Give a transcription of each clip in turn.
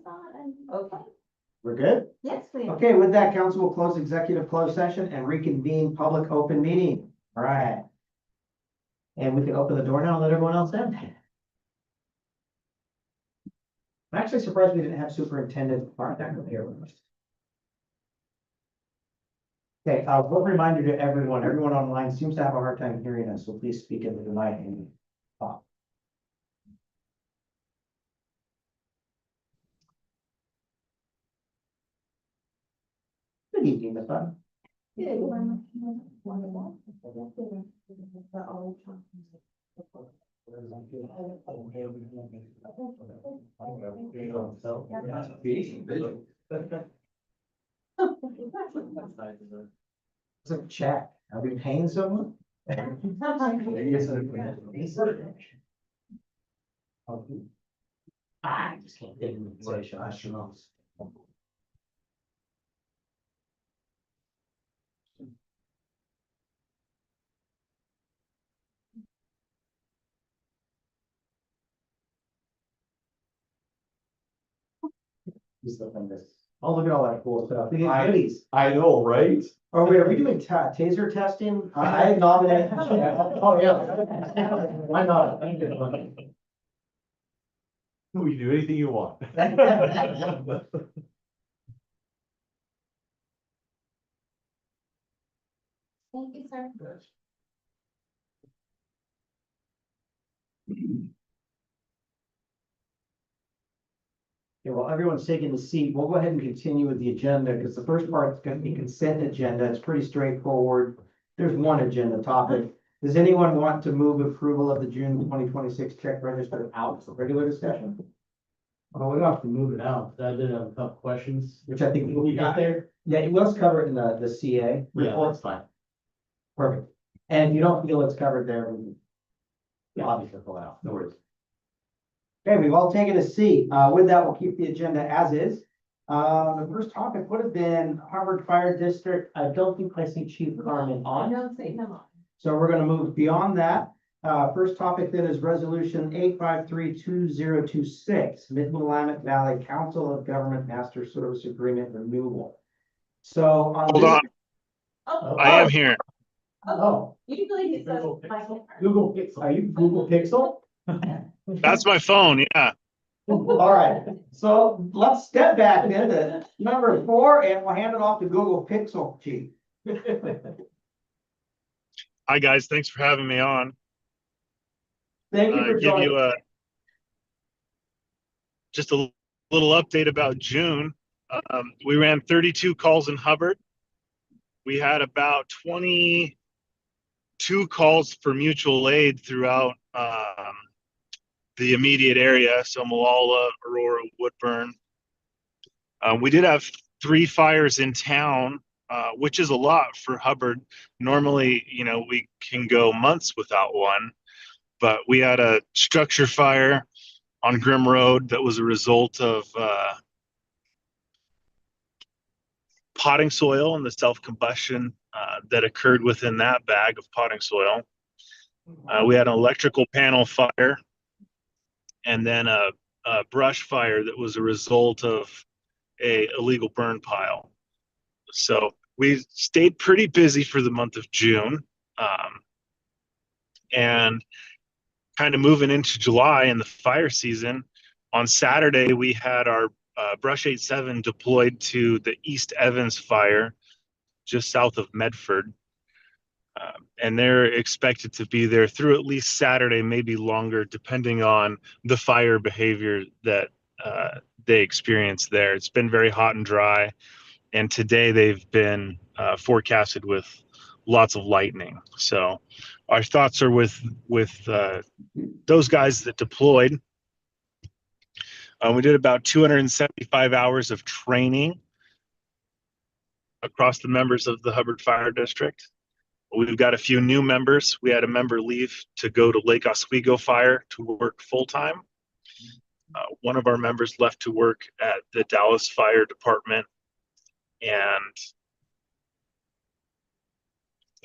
Okay, We're good? yes, we are. Okay, with that, council will close executive closed session and reconvene public open meeting. All right. And we can open the door now and let everyone else in. I'm actually surprised we didn't have Superintendent Bartek here with us. Okay, one reminder to everyone, everyone online seems to have a hard time hearing us, so please speak into the mic and talk. Good evening, Ms. Button. So check, are we paying someone? I just can't think of it. I should know. Oh, look at all that cool stuff. Goodies. I know, right? Oh, wait, are we doing taser testing? I nominate. Oh, yeah. Why not? We can do anything you want. Thank you, sir. Yeah, well, everyone's taking a seat. We'll go ahead and continue with the agenda because the first part is going to be consent agenda. It's pretty straightforward. There's one agenda topic. Does anyone want to move approval of the June 2026 check register out for regular discussion? Well, we don't have to move it out, I did have a couple questions. Which I think We got there? Yeah, let's cover it in the CA Yeah, report. that's fine. Perfect. And if you don't feel it's covered there, we Yeah. obviously pull out. No worries. Okay, we've all taken a seat. With that, we'll keep the agenda as is. The first topic would have been Harvard Fire District. I don't think I see Chief Carmen on. don't say no. So we're gonna move beyond that. First topic then is resolution 8532026, Mid-Willamette Valley Council of Government Master Service Agreement renewal. So. Hold on, Oh, I am here. Oh, you believe it says Google Michael. Google Pixel. are you Google Pixel? That's my phone, yeah. All right, so let's step back then to number 4 and we'll hand it off to Google Pixel Chief. Hi, guys. Thanks for having me on. Thank you for Give joining. you just a little update about June. We ran 32 calls in Hubbard. We had about 22 calls for mutual aid throughout the immediate area. So Molalla, Aurora, Woodburn. We did have 3 fires in town, which is a lot for Hubbard. Normally, we can go months without one, but we had a structure fire on Grimm Road that was a result of potting soil and the self-combustion that occurred within that bag of potting soil. We had an electrical panel fire and then a brush fire that was a result of a illegal burn pile. So we stayed pretty busy for the month of June. And kind of moving into July and the fire season, on Saturday, we had our Brush 87 deployed to the East Evans fire just south of Medford. And they're expected to be there through at least Saturday, maybe longer, depending on the fire behavior that they experience there. It's been very hot and dry. And today they've been forecasted with lots of lightning. So our thoughts are with those guys that deployed. We did about 275 hours of training across the members of the Hubbard Fire District. We've got a few new members. We had a member leave to go to Lake Oswego Fire to work full-time. One of our members left to work at the Dallas Fire Department, and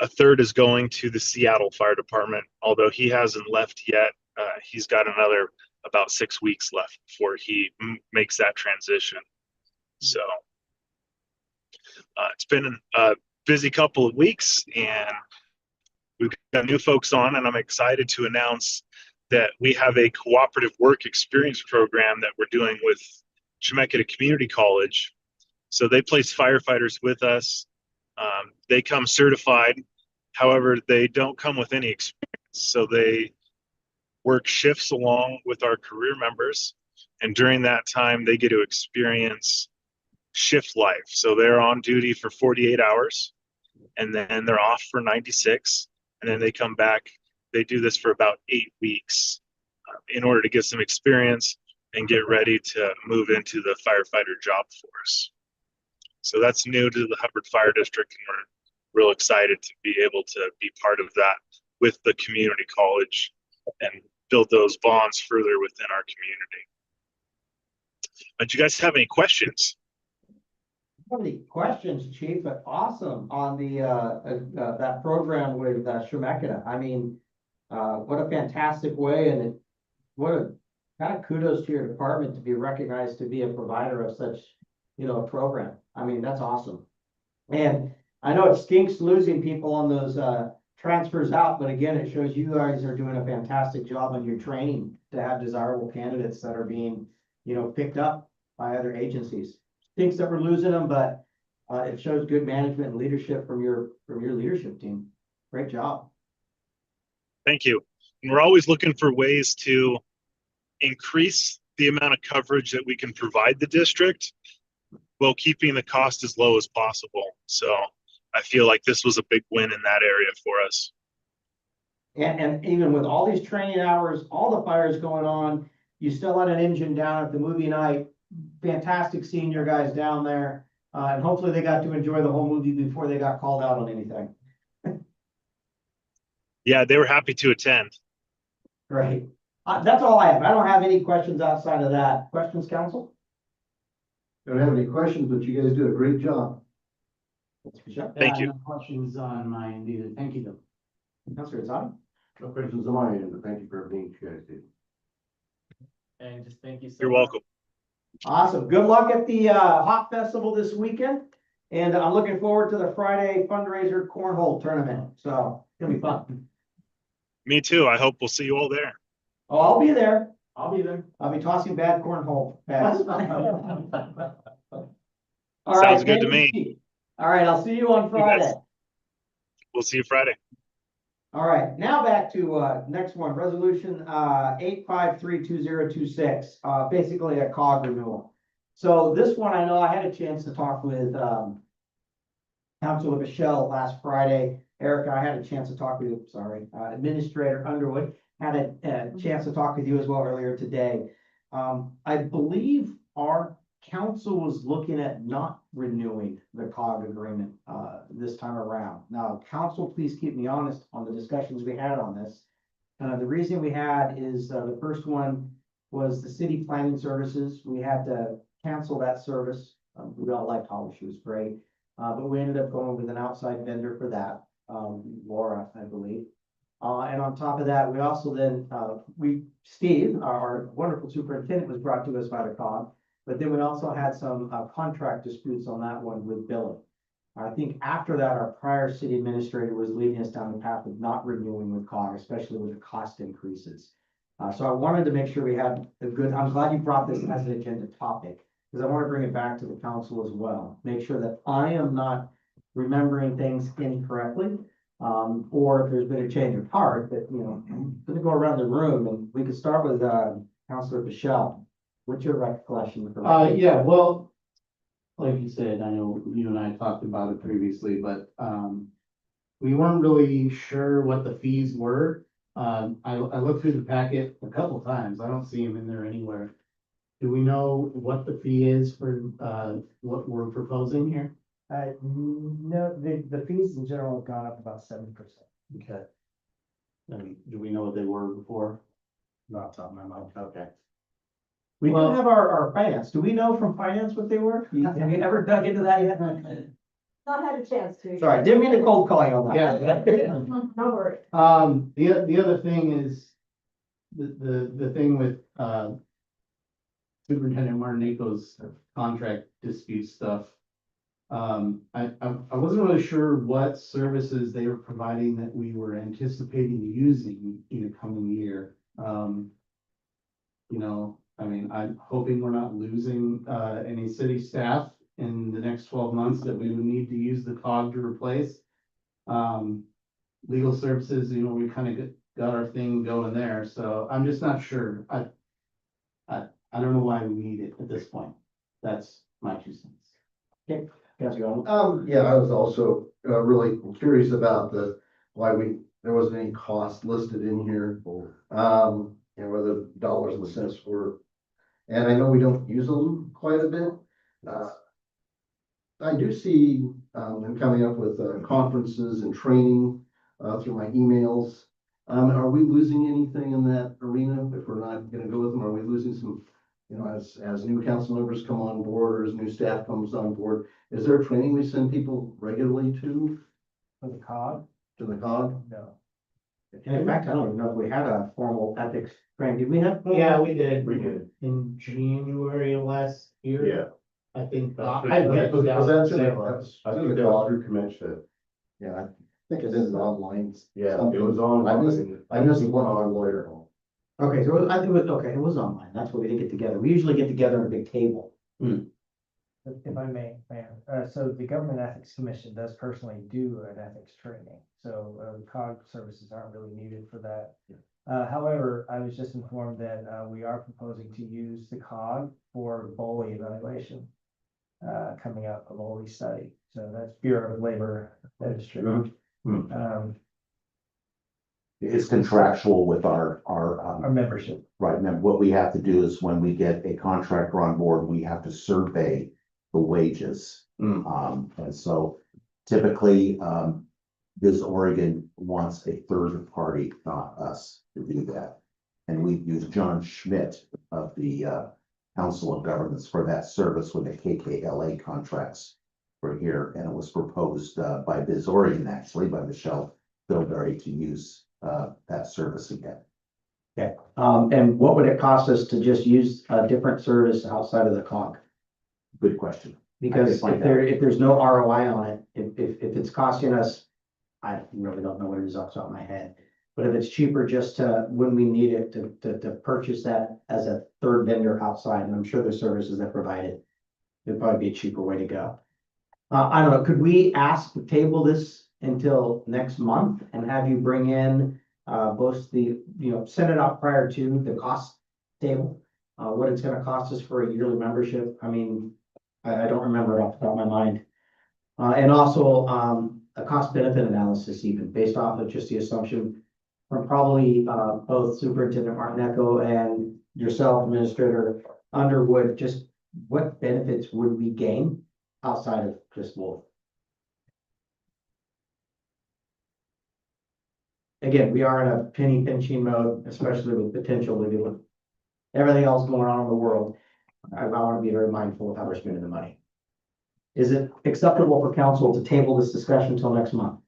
a third is going to the Seattle Fire Department, although he hasn't left yet. He's got about 6 weeks left before he makes that transition. So it's been a busy couple of weeks, and we've got new folks on, and I'm excited to announce that we have a cooperative work experience program that we're doing with Chemeketa Community College. So they place firefighters with us. They come certified. However, they don't come with any experience. So they work shifts along with our career members. And during that time, they get to experience shift life. So they're on duty for 48 hours, and then they're off for 96. And then they come back. They do this for about 8 weeks in order to get some experience and get ready to move into the firefighter job force. So that's new to the Hubbard Fire District, and we're real excited to be able to be part of that with the community college and build those bonds further within our community. Do you guys have any questions? How many questions, Chief? But awesome on the that program with Chemeketa. I mean, what a fantastic way, and what a kind of kudos to your department to be recognized to be a provider of such, a program. I mean, that's awesome. And I know it stinks losing people on those transfers out, but again, it shows you guys are doing a fantastic job on your training to have desirable candidates that are being, picked up by other agencies. Stinks that we're losing them, but it shows good management and leadership from your leadership team. Great job. Thank you. And we're always looking for ways to increase the amount of coverage that we can provide the district while keeping the cost as low as possible. So I feel like this was a big win in that area for us. And even with all these training hours, all the fires going on, you still had an engine down at the movie night. Fantastic seeing your guys down there. And hopefully they got to enjoy the whole movie before they got called out on anything. Yeah, they were happy to attend. Great. That's all I have. I don't have any questions outside of that. Questions, council? Don't have any questions, but you guys do a great job. Thank you. No questions on mine either. Thank you though. Councilor Azadi? No questions on my end, but thank you for everything you guys did. And just thank you so You're much. welcome. Awesome. Good luck at the Hop Festival this weekend. And I'm looking forward to the Friday fundraiser cornhole tournament. So it's gonna be fun. Me too. I hope we'll see you all there. Oh, I'll be there. I'll be there. I'll be tossing bad cornhole pads. All Sounds right, good thank to you, me. Chief. All right, I'll see you on You Friday. guys. We'll see you Friday. All right, now back to next one, resolution 85320026, basically a COG renewal. So this one, I know I had a chance to talk with Councilor Michelle last Friday. Erica, I had a chance to talk with you, Administrator Underwood had a chance to talk with you as well earlier today. I believe our council was looking at not renewing the COG agreement this time around. Now, council, please keep me honest on the discussions we had on this. The reason we had is the first one was the city planning services. We had to cancel that service. We all liked Holly, she was great. But we ended up going with an outside vendor for that, Laura, I believe. And on top of that, we also then, Steve, our wonderful superintendent, was brought to us by the COG. But then we also had some contract disputes on that one with billing. I think after that, our prior city administrator was leading us down the path of not renewing with COG, especially with the cost increases. So I wanted to make sure we had a good, I'm glad you brought this as an agenda topic, because I want to bring it back to the council as well. Make sure that I am not remembering things incorrectly, or if there's been a change of heart, that, I'm gonna go around the room, and we could start with Councilor Michelle. What's your recollection? Yeah, well, like you said, I know you and I talked about it previously, but we weren't really sure what the fees were. I looked through the packet a couple times. I don't see them in there anywhere. Do we know what the fee is for what we're proposing here? No, the fees in general have gone up about 7%. Okay. And do we know what they were before? Not off the top of my mind. Okay. We do Well- have our finance. Do we know from finance what they were? Have you ever dug into that yet? Not had a chance to. Sorry, didn't mean to cold call you on that. Yeah. No worries. The other thing is, the thing with, Superintendent Martiniko's contract dispute stuff. I wasn't really sure what services they were providing that we were anticipating using in the coming year. You know, I mean, I'm hoping we're not losing, any city staff in the next 12 months that we would need to use the COG to replace. Legal services, you know, we kind of got our thing going there, so I'm just not sure. I don't know why we need it at this point. That's my 2 cents. Councilor Gollman? Yeah, I was also, really curious about why there wasn't any cost listed in here. You know, where the dollars and cents were. And I know we don't use them quite a bit. I do see, them coming up with, conferences and training, through my emails. Are we losing anything in that arena if we're not gonna go with them? Are we losing some, you know, as new council members come on board or as new staff comes on board? Is there training we send people regularly to For the COG, the COG? no. And in fact, I don't even know if we had a formal ethics training. Did we have? Yeah, we did. We did. In January of last year. Yeah. I think. That's I went Was down that to in the- say- I think that was through commensurate. Yeah, I think it is online. Yeah, it was on. I missed one on lawyer. Okay, so I think it was, okay, it was online. That's what we didn't get together. We usually get together at a big table. If I may, Mayor, so the Government Ethics Commission does personally do an ethics training, so, COG services aren't really needed for that. However, I was just informed that, we are proposing to use the COG for BOLI evaluation. Coming up, a BOLI study, so that's Bureau of Labor Administration. It's contractual with our, Our membership. right, and what we have to do is when we get a contractor on board, we have to survey the wages. And so typically, Biz Oregon wants a third party, not us, to do that. And we've used John Schmidt of the, Council of Governments for that service with the KKLA contracts for here, and it was proposed, by Biz Oregon, actually, by Michelle Bilberry, to use that service again. Okay, and what would it cost us to just use a different service outside of the COG? Good question. Because I can if find if there's no ROI on it, if it's costing us, I really don't know what it is off the top of my head. But if it's cheaper just to, when we need it, to purchase that as a third vendor outside, and I'm sure there's services that provide it, it'd probably be a cheaper way to go. I don't know, could we ask to table this until next month and have you bring in, both the, you know, send it out prior to the cost table? What it's gonna cost us for a yearly membership? I mean, I don't remember it off the top of my mind. And also, a cost benefit analysis even based off of just the assumption from probably, both Superintendent Martineko and yourself, Administrator Underwood, just what benefits would we gain outside of just Wolf? Again, we are in a penny pinching mode, especially with potential to do everything else going on in the world. I want to be very mindful of how we're spending the money. Is it acceptable for council to table this discussion until next month?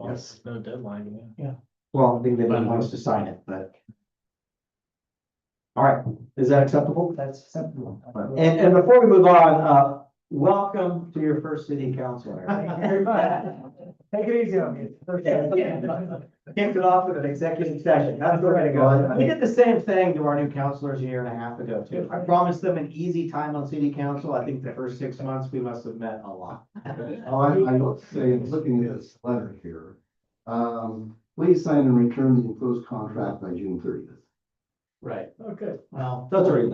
Yes, no deadline, yeah. Well, I think they didn't want us to sign it, but. All right, is that acceptable? That's acceptable. And before we move on, welcome to your first city councilor. Thank you very much. Take it easy on me. Kicked it off with an executive session. That's where we're gonna go. We did the same thing to our new councilors a year and a half ago too. I promised them an easy time on city council. I think the first 6 months, we must have met a lot. Oh, I will say, looking at this letter here, please sign and return the enclosed contract by June 30th. Right. Okay. Well. That's right.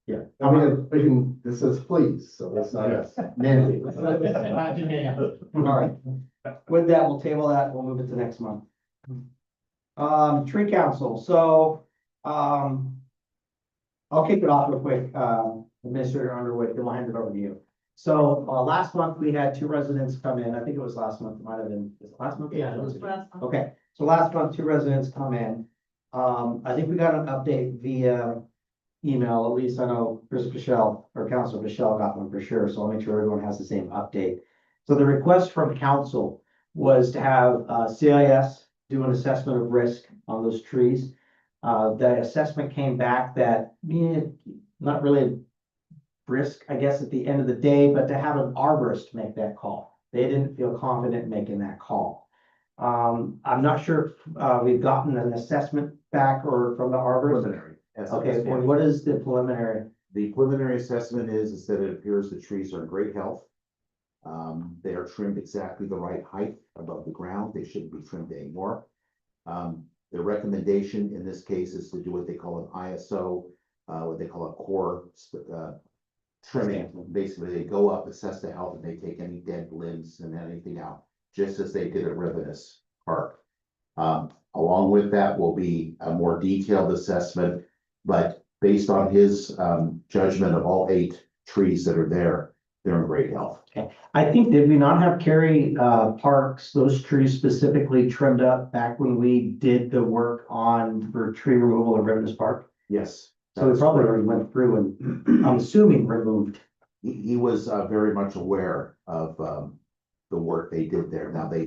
Yeah. I mean, it says please, so it's not mandate. All right. With that, we'll table that. We'll move it to next month. Tree council. So, I'll kick it off real quick. Administrator Underwood, then we'll hand it over to you. So, last month we had 2 residents come in. I think it was last month. It might have been, is it last month? Yeah, it was. Okay, so last month, 2 residents come in. I think we got an update via email, at least I know Chris Pichelle or Councilor Pichelle got one for sure, so I'll make sure everyone has the same update. So the request from council was to have CIS do an assessment of risk on those trees. The assessment came back that, not really brisk, I guess, at the end of the day, but to have an arborist make that call. They didn't feel confident making that call. I'm not sure if, we've gotten an assessment back or from the arborist. Preliminary. Okay, and what is the preliminary? The preliminary assessment is that it appears the trees are in great health. They are trimmed exactly the right height above the ground. They shouldn't be trimmed anymore. The recommendation in this case is to do what they call an ISO, what they call a core, trimming. Basically, they go up, assess the health, and they take any dead limbs and anything out, just as they did at Rivinus Park. Along with that will be a more detailed assessment, but based on his judgment of all 8 trees that are there, they're in great health. I think, did we not have Cary Parks, those trees specifically trimmed up back when we did the work on for tree removal in Rivinus Park? Yes. So we probably already went through and I'm assuming removed. He was very much aware of the work they did there. Now, they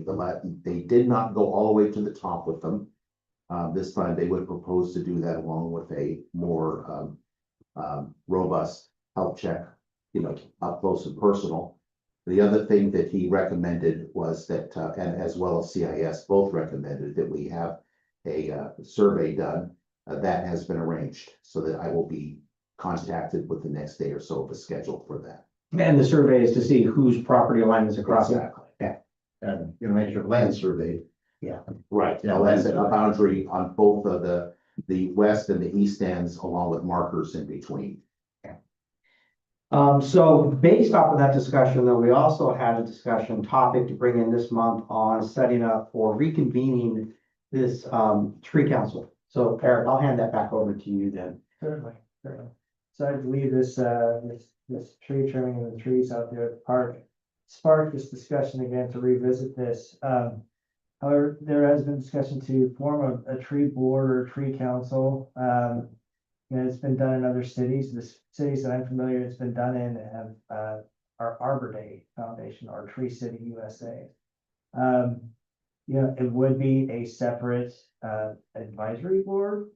did not go all the way to the top with them. This time they would propose to do that along with a more robust health check, up close and personal. The other thing that he recommended was that, and as well as CIS, both recommended that we have a survey done. That has been arranged, so that I will be contacted with the next day or so of a schedule for that. And the survey is to see whose property line is across it. Exactly. Yeah. And, make your land surveyed. Right, Yeah, now that's a that's- boundary on both of the west and the east ends, along with markers in between. So based off of that discussion, though, we also had a discussion topic to bring in this month on setting up for reconvening this tree council. So Eric, I'll hand that back over to you then. Certainly, certainly. So I believe this tree trimming of the trees out there at the park sparked this discussion again to revisit this. However, there has been discussion to form a tree board or tree council. It's been done in other cities. The cities that I'm familiar, it's been done in have our Arbor Day Foundation or Tree City USA. It would be a separate advisory board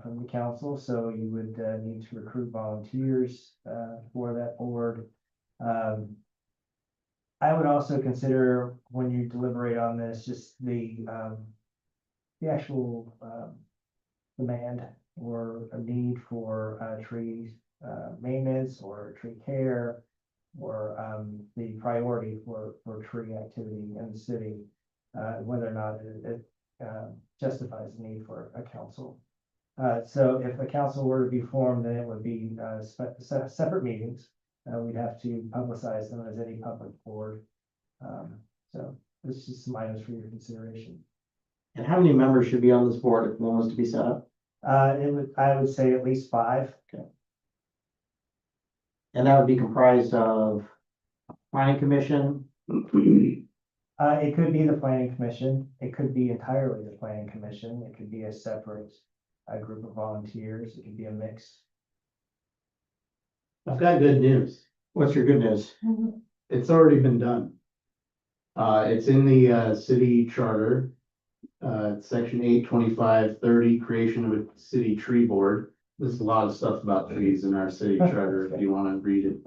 from the council, so you would need to recruit volunteers for that board. I would also consider, when you deliberate on this, just the actual demand or a need for tree maintenance or tree care, or the priority for tree activity in the city, whether or not it justifies the need for a council. So if a council were to be formed, then it would be separate meetings. We'd have to publicize them as any public board. So this is some items for your consideration. And how many members should be on this board if one was to be set up? I would say at least 5. And that would be comprised of planning commission. It could be the planning commission. It could be entirely the planning commission. It could be a separate group of volunteers. It could be a mix. I've got good news. What's your good news? It's already been done. It's in the city charter. Section 82530, creation of a city tree board. There's a lot of stuff about trees in our city charter if you want to read it,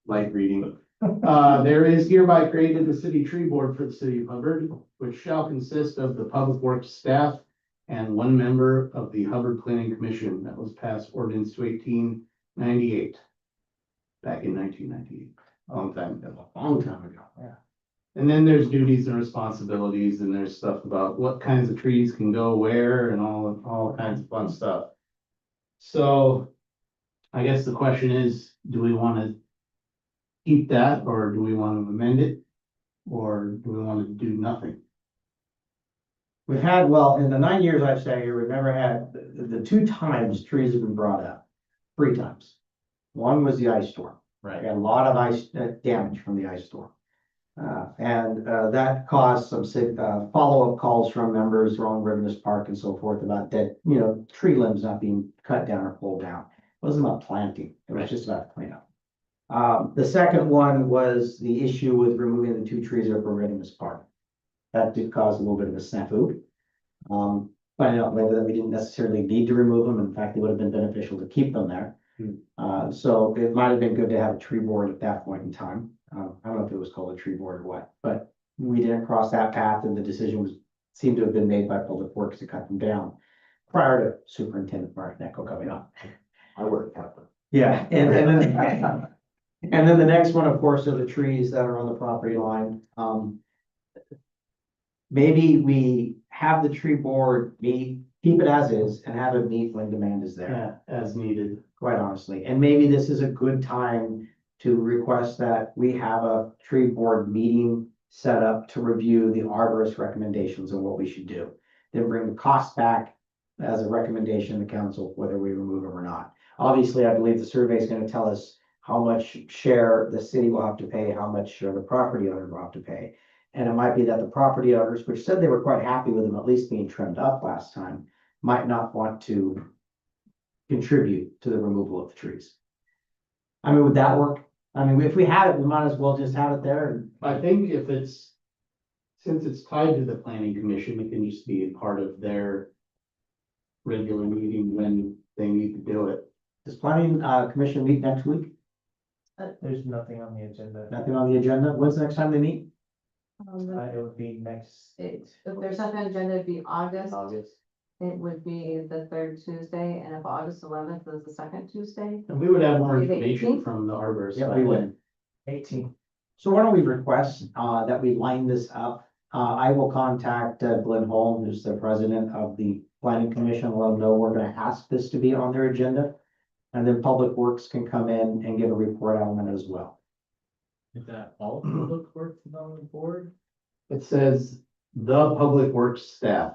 light reading. There is hereby created a city tree board for the city of Hubbard, which shall consist of the public works staff and 1 member of the Hubbard Planning Commission. That was passed ordinance to 1898, back in 1998, a long time ago. Long time ago. And then there's duties and responsibilities, and there's stuff about what kinds of trees can go where and all kinds of fun stuff. So I guess the question is, do we want to keep that, or do we want to amend it? Or do we want to do nothing? We've had, well, in the 9 years I've sat here, we've never had, the 2 times trees have been brought up, 3 times. One was the ice storm. We had a lot of ice damage from the ice storm. And that caused some follow-up calls from members along Rivinus Park and so forth about dead, tree limbs not being cut down or pulled down. It wasn't about planting, it was just about cleanup. The second one was the issue with removing the 2 trees that were in Rivinus Park. That did cause a little bit of a snafu. finding out later that we didn't necessarily need to remove them. In fact, it would have been beneficial to keep them there. So it might have been good to have a tree board at that point in time. I don't know if it was called a tree board or what, but we didn't cross that path and the decision seemed to have been made by Public Works to cut them down prior to Superintendent Mark Necko coming on. I would have them. Yeah, and then the next one, of course, are the trees that are on the property line. Maybe we have the tree board meet, keep it as is and have it meet when demand is there, Yeah, as needed. quite honestly. And maybe this is a good time to request that we have a tree board meeting set up to review the arborist recommendations on what we should do. Then bring the cost back as a recommendation to council, whether we remove them or not. Obviously, I believe the survey is going to tell us how much share the city will have to pay, how much share the property owner will have to pay. And it might be that the property owners, which said they were quite happy with them at least being trimmed up last time, might not want to contribute to the removal of the trees. I mean, would that work? I mean, if we have it, we might as well just have it there. And I think if it's, since it's tied to the planning commission, it can just be a part of their regular meeting when they need to do it. Does planning commission meet next week? There's nothing on the agenda. Nothing on the agenda? When's the next time they meet? It would be next. If there's something on the agenda, it'd be August. August. It would be the third Tuesday, and if August 11th is the second Tuesday. And we would have more Maybe the information 18th? from the arborist. Yeah, by we then. would. 18. So why don't we request that we line this up? I will contact Glenn Holm, who's the president of the planning commission, let them know we're gonna ask this to be on their agenda. And then Public Works can come in and give a report element as well. Is that all public works is on the board? It says the public works staff.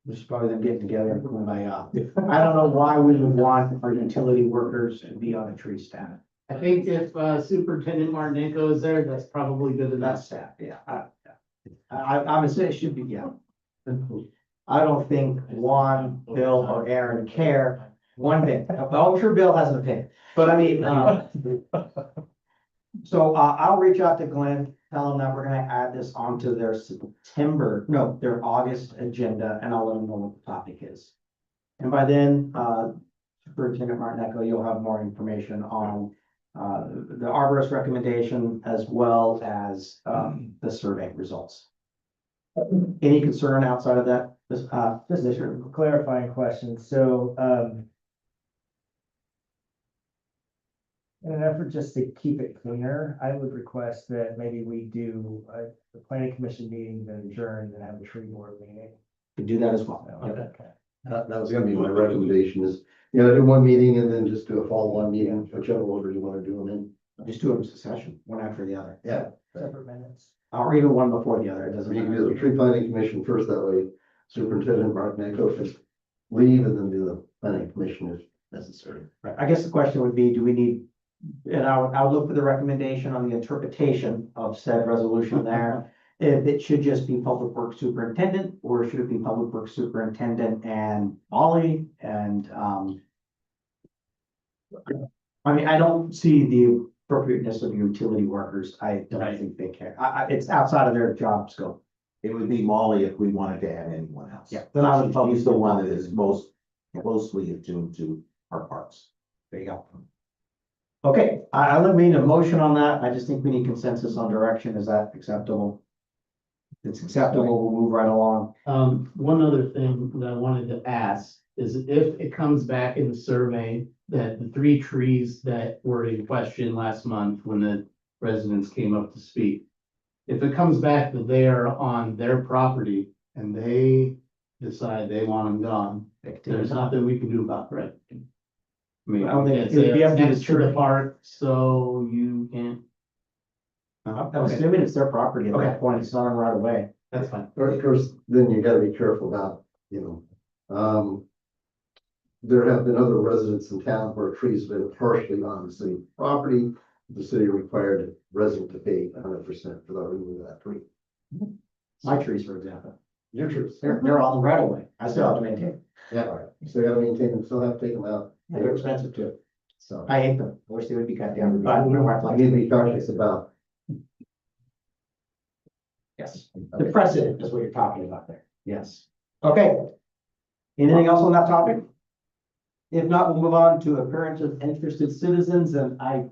Which is probably them getting together and kumbaya. I don't know why we would want our utility workers to be on a tree staff. I think if Superintendent Martinenko is there, that's probably good That enough. staff, yeah. I'm gonna say it should be, yeah. I don't think Juan, Bill, or Aaron care one bit. I'm sure Bill has an opinion, but I mean, so I'll reach out to Glenn, tell him that we're gonna add this onto their their August agenda, and I'll let them know what the topic is. And by then, Superintendent Martinenko, you'll have more information on the arborist recommendation as well as the survey results. Any concern outside of that? Just a clarifying question, so, in an effort just to keep it cleaner, I would request that maybe we do the planning commission meeting, then adjourn, and have a tree board meeting. We do that as well. Okay. That was gonna be my recommendation is, do one meeting and then just do a follow-on meeting, whichever order you wanna do them in. Just do them as a session, one after the other. Yeah, Separate minutes. Or even one before the other, it doesn't you can do the matter. tree planting commission first, that way Superintendent Martinenko can leave and then do the planning commission if necessary. Right, I guess the question would be, do we need, and I would look for the recommendation on the interpretation of said resolution there. If it should just be Public Works Superintendent, or should it be Public Works Superintendent and Ollie and, I mean, I don't see the appropriateness of utility workers. I don't think they care. It's outside of their job scope. It would be Molly if we wanted to add anyone else. Yeah, then I would He's the one that is most closely attuned to our parks. There you go. Okay, I don't mean a motion on that. I just think we need consensus on direction. Is that acceptable? If it's acceptable, we'll move right along. One other thing that I wanted to ask is if it comes back in the survey that the 3 trees that were in question last month when the residents came up to speak, if it comes back that they are on their property and they decide they want them gone, there's nothing we can do about it, right? I mean, I don't think it's it would be up to the next to the tree. park, so you can't, I'm assuming it's their property at that point. It's not on right away. that's fine. Of course, then you gotta be careful about, there have been other residents in town where trees have been partially on the city property. The city required a resident to pay 100% for the removal of that tree. My trees, for example, Your trees. they're on the right away. I still have to maintain. Yeah, so you gotta maintain them, still have to take them out. They're expensive too. So I hate them. I wish they would be cut down. But my wife I likes need to them. be cautious about. Yes, the precedent is what you're talking about there. Yes. Okay, Anything else on that topic? If not, we'll move on to appearance of interested citizens, and I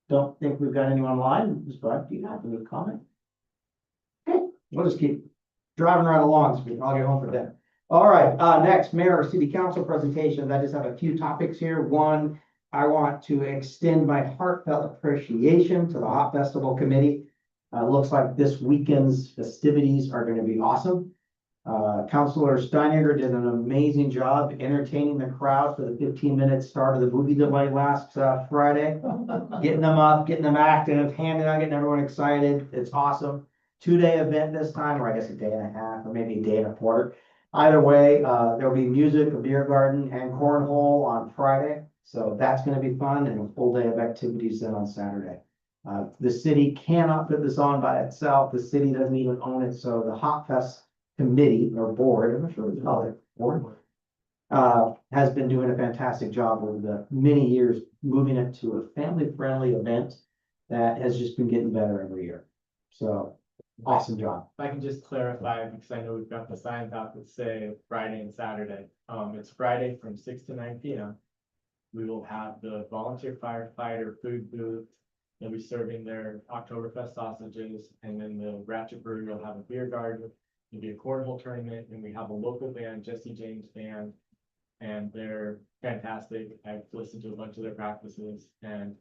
don't think we've got anyone online. Ms. Black, do you have any comment? Okay, we'll just keep driving right along so we can all get home for dinner. All right, next, mayor or city council presentations. I just have a few topics here. One, I want to extend my heartfelt appreciation to the Hop Festival Committee. Looks like this weekend's festivities are gonna be awesome. Councilor Steininger did an amazing job entertaining the crowd for the 15-minute start of the movie delay last Friday. Getting them up, getting them active, handing out, getting everyone excited. It's awesome. 2-day event this time, or I guess a day and a half, or maybe a day and a quarter. Either way, there'll be music, a beer garden, and cornhole on Friday. So that's gonna be fun, and a full day of activities then on Saturday. The city cannot put this on by itself. The city doesn't even own it, so the Hop Fest committee or board, I'm not sure what to call it, board, has been doing a fantastic job over the many years, moving it to a family-friendly event that has just been getting better every year. So, awesome job. If I can just clarify, because I know we've got the signs out that say Friday and Saturday. It's Friday from 6 to 9 p.m. We will have the volunteer firefighter food booth. They'll be serving their Oktoberfest sausages, and then the Ratchet Brewery will have a beer garden. There'll be a cornhole tournament, and we have a local band, Jesse James Band, and they're fantastic. I've listened to a bunch of their practices, and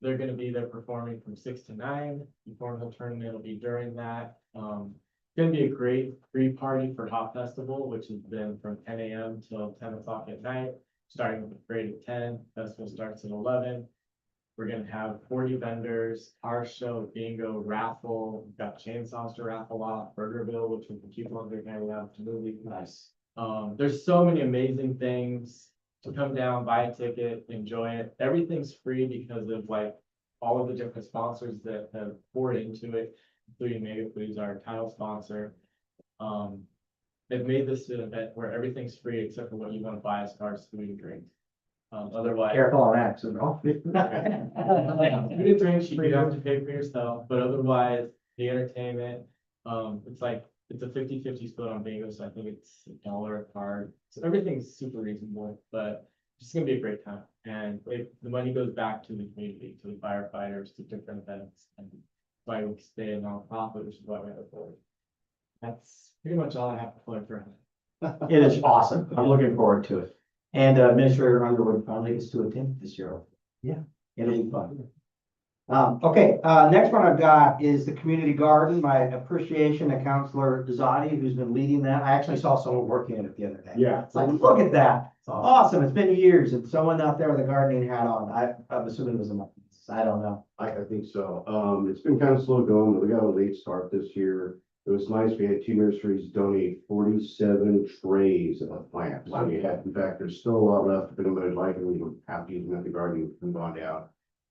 they're gonna be there performing from 6 to 9. The cornhole tournament will be during that. It's gonna be a great free party for Hop Festival, which has been from 10 a.m. till 10 o'clock at night, starting with the parade at 10. Festival starts at 11. We're gonna have 40 vendors, car show, bingo, raffle. We've got chainsaws to raffle off, Burgerville, which is the coupons they're handing out to movie. Nice. There's so many amazing things to come down, buy a ticket, enjoy it. Everything's free because of like all of the different sponsors that have poured into it, including Mega Foods, our title sponsor. They've made this an event where everything's free except for what you want to buy as far as food and drink. Otherwise. Careful on that, so no. Food and drinks, you do have to pay for yourself, but otherwise, the entertainment, it's a 50-50 split on bingo, so I think it's $1 a card. So everything's super reasonable, but it's gonna be a great time. And the money goes back to the community, to the firefighters, to different events. And why we stay a nonprofit, which is why we have a board. That's pretty much all I have to plug for. It is awesome. I'm looking forward to it. And Administrator Underwood finally gets to attend this year. Yeah, it'll be fun. Okay, next one I've got is the community garden. My appreciation to Councilor Zadi, who's been leading that. I actually saw someone working in it the other day. Yeah. It's like, look at that. It's awesome. It's been years, and someone out there with a gardening hat on. I'm assuming it was a month. I don't know. I think so. It's been kind of slow going, but we got a late start this year. It was nice. We had 2 nurseries donate 47 trays of plants. So you had, in fact, there's still a lot left, but I'm like, we were happy to have the garden and gone down.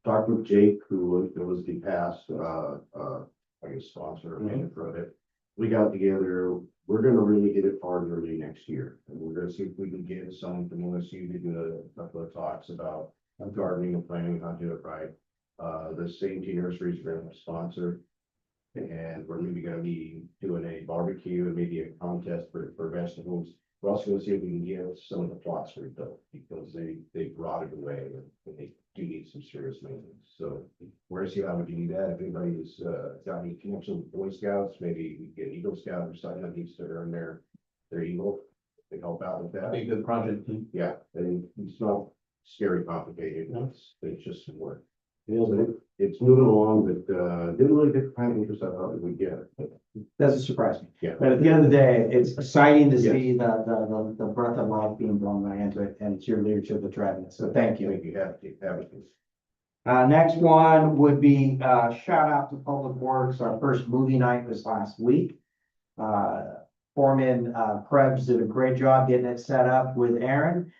Talked with Jake, who was the past, I guess, sponsor or manager of it. We got together. We're gonna really get it farmed early next year. And we're gonna see if we can get someone from OSU to do a couple of talks about gardening and planning, how to do it right. The same T nurseries are gonna sponsor. And we're maybe gonna be doing a barbecue and maybe a contest for vegetables. We're also gonna see if we can get some of the plots rebuilt because they rotted away and they do need some serious maintenance. So we're gonna see how we can do that. If anybody's got any connection with Boy Scouts, maybe we get Eagle Scout or something that needs to earn their Eagle. They help out with that. That'd be a good project. Yeah, and it's not scary complicated. It's just some work. It's moving along, but didn't really get the kind of interest I thought it would get. Doesn't surprise me. Yeah. But at the end of the day, it's exciting to Yes. see the breath of life being blown right into it, and it's your leadership that's driving it. So thank you. Thank you, have it. Next one would be, shout out to Public Works. Our first movie night was last week. Foreman, Krebs did a great job getting it set up with Aaron.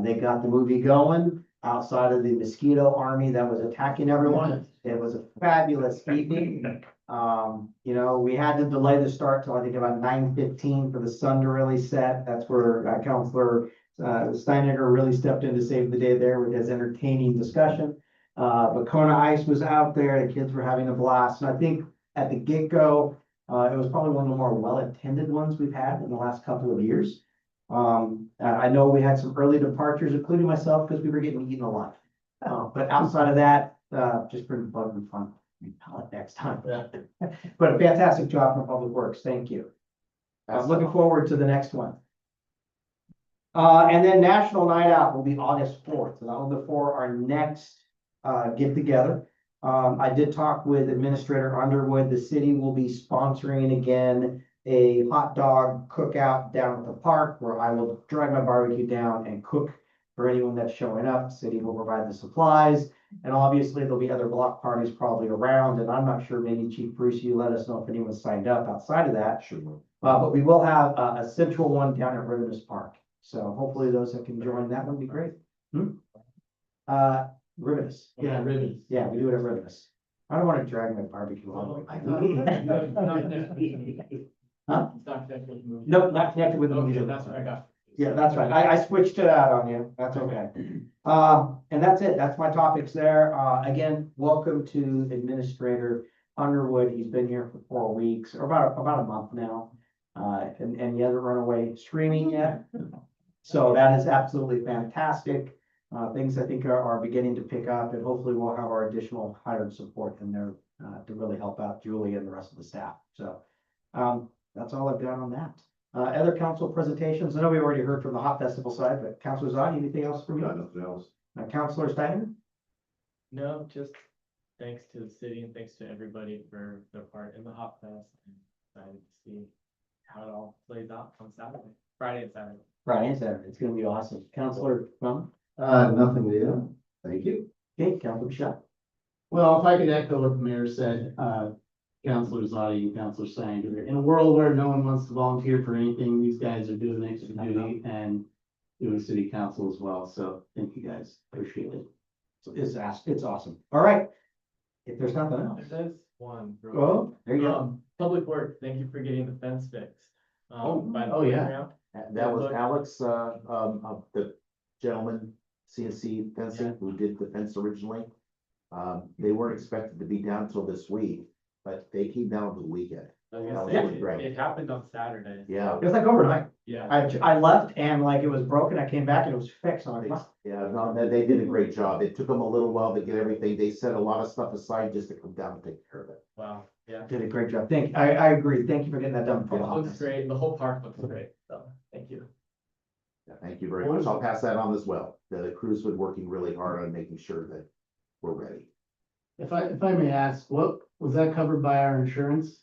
They got the movie going outside of the mosquito army that was attacking everyone. It was a fabulous evening. We had to delay the start till I think about 9:15 for the sun to really set. That's where Councilor Steininger really stepped in to save the day there with his entertaining discussion. But Kona Ice was out there, the kids were having a blast, and I think at the get-go, it was probably one of the more well-attended ones we've had in the last couple of years. I know we had some early departures, including myself, because we were getting eaten alive. But outside of that, just pretty fun and fun. Next time. But a fantastic job from Public Works. Thank you. I'm looking forward to the next one. And then National Night Out will be August 4th, and that will be before our next get together. I did talk with Administrator Underwood. The city will be sponsoring again a hot dog cookout down at the park where I will drive my barbecue down and cook for anyone that's showing up. City will provide the supplies. And obviously there'll be other block parties probably around, and I'm not sure, maybe Chief Bruce, you let us know if anyone signed up outside of that. Sure. But we will have a central one down at Rivers Park. So hopefully those that can join, that would be great. Rivers. Yeah, ribbons. Yeah, we do it at Rivers. I don't want to drag my barbecue all the way. Huh? Nope, not connected with the Okay, movie. that's what I got. Yeah, that's right. I switched it out on you. That's okay. And that's it. That's my topics there. Again, welcome to Administrator Underwood. He's been here for 4 weeks, or about a month now. And he hasn't run away screaming yet. So that is absolutely fantastic. Things I think are beginning to pick up, and hopefully we'll have our additional hired support in there to really help out Julie and the rest of the staff. So that's all I've got on that. Other council presentations. I know we already heard from the Hot Festival side, but Councilor Zadi, anything else from Got you? nothing else. Councilor Steiner? No, just thanks to the city and thanks to everybody for their part in the Hot Fest. And excited to see how it all plays out on Saturday, Friday and Saturday. Friday and Saturday. It's gonna be awesome. Councilor Plum? Nothing new. Thank you. Okay, Councilor Bishop? Well, if I could echo what the mayor said, Counselor Zadi and Counselor Sanger, in a world where no one wants to volunteer for anything, these guys are doing extra duty and doing city council as well. So thank you guys. Appreciate it. It's awesome. All right. If there's nothing else. There's one. real Oh, there you quick. go. Public Works, thank you for getting the fence fixed. By the oh, yeah. playground. That was Alex, the gentleman, CNC fencing, who did the fence originally. They weren't expected to be down till this week, but they came down over the weekend. I was That gonna was say, really great. it happened on Saturday. Yeah. It was like overnight. Yeah. I left and like it was broken. I came back and it was fixed. And I'm like, Yeah, no, they did a great job. It took them a little while to get everything. They set a lot of stuff aside just to come down and take care of it. Wow, yeah. did a great job. I agree. Thank you for getting that done. before It the Hot looks Fest. great. The whole park looks great. So, thank you. Yeah, thank you very much. I'll pass that on as well. The crew's been working really hard on making sure that we're ready. If I may ask, what, was that covered by our insurance?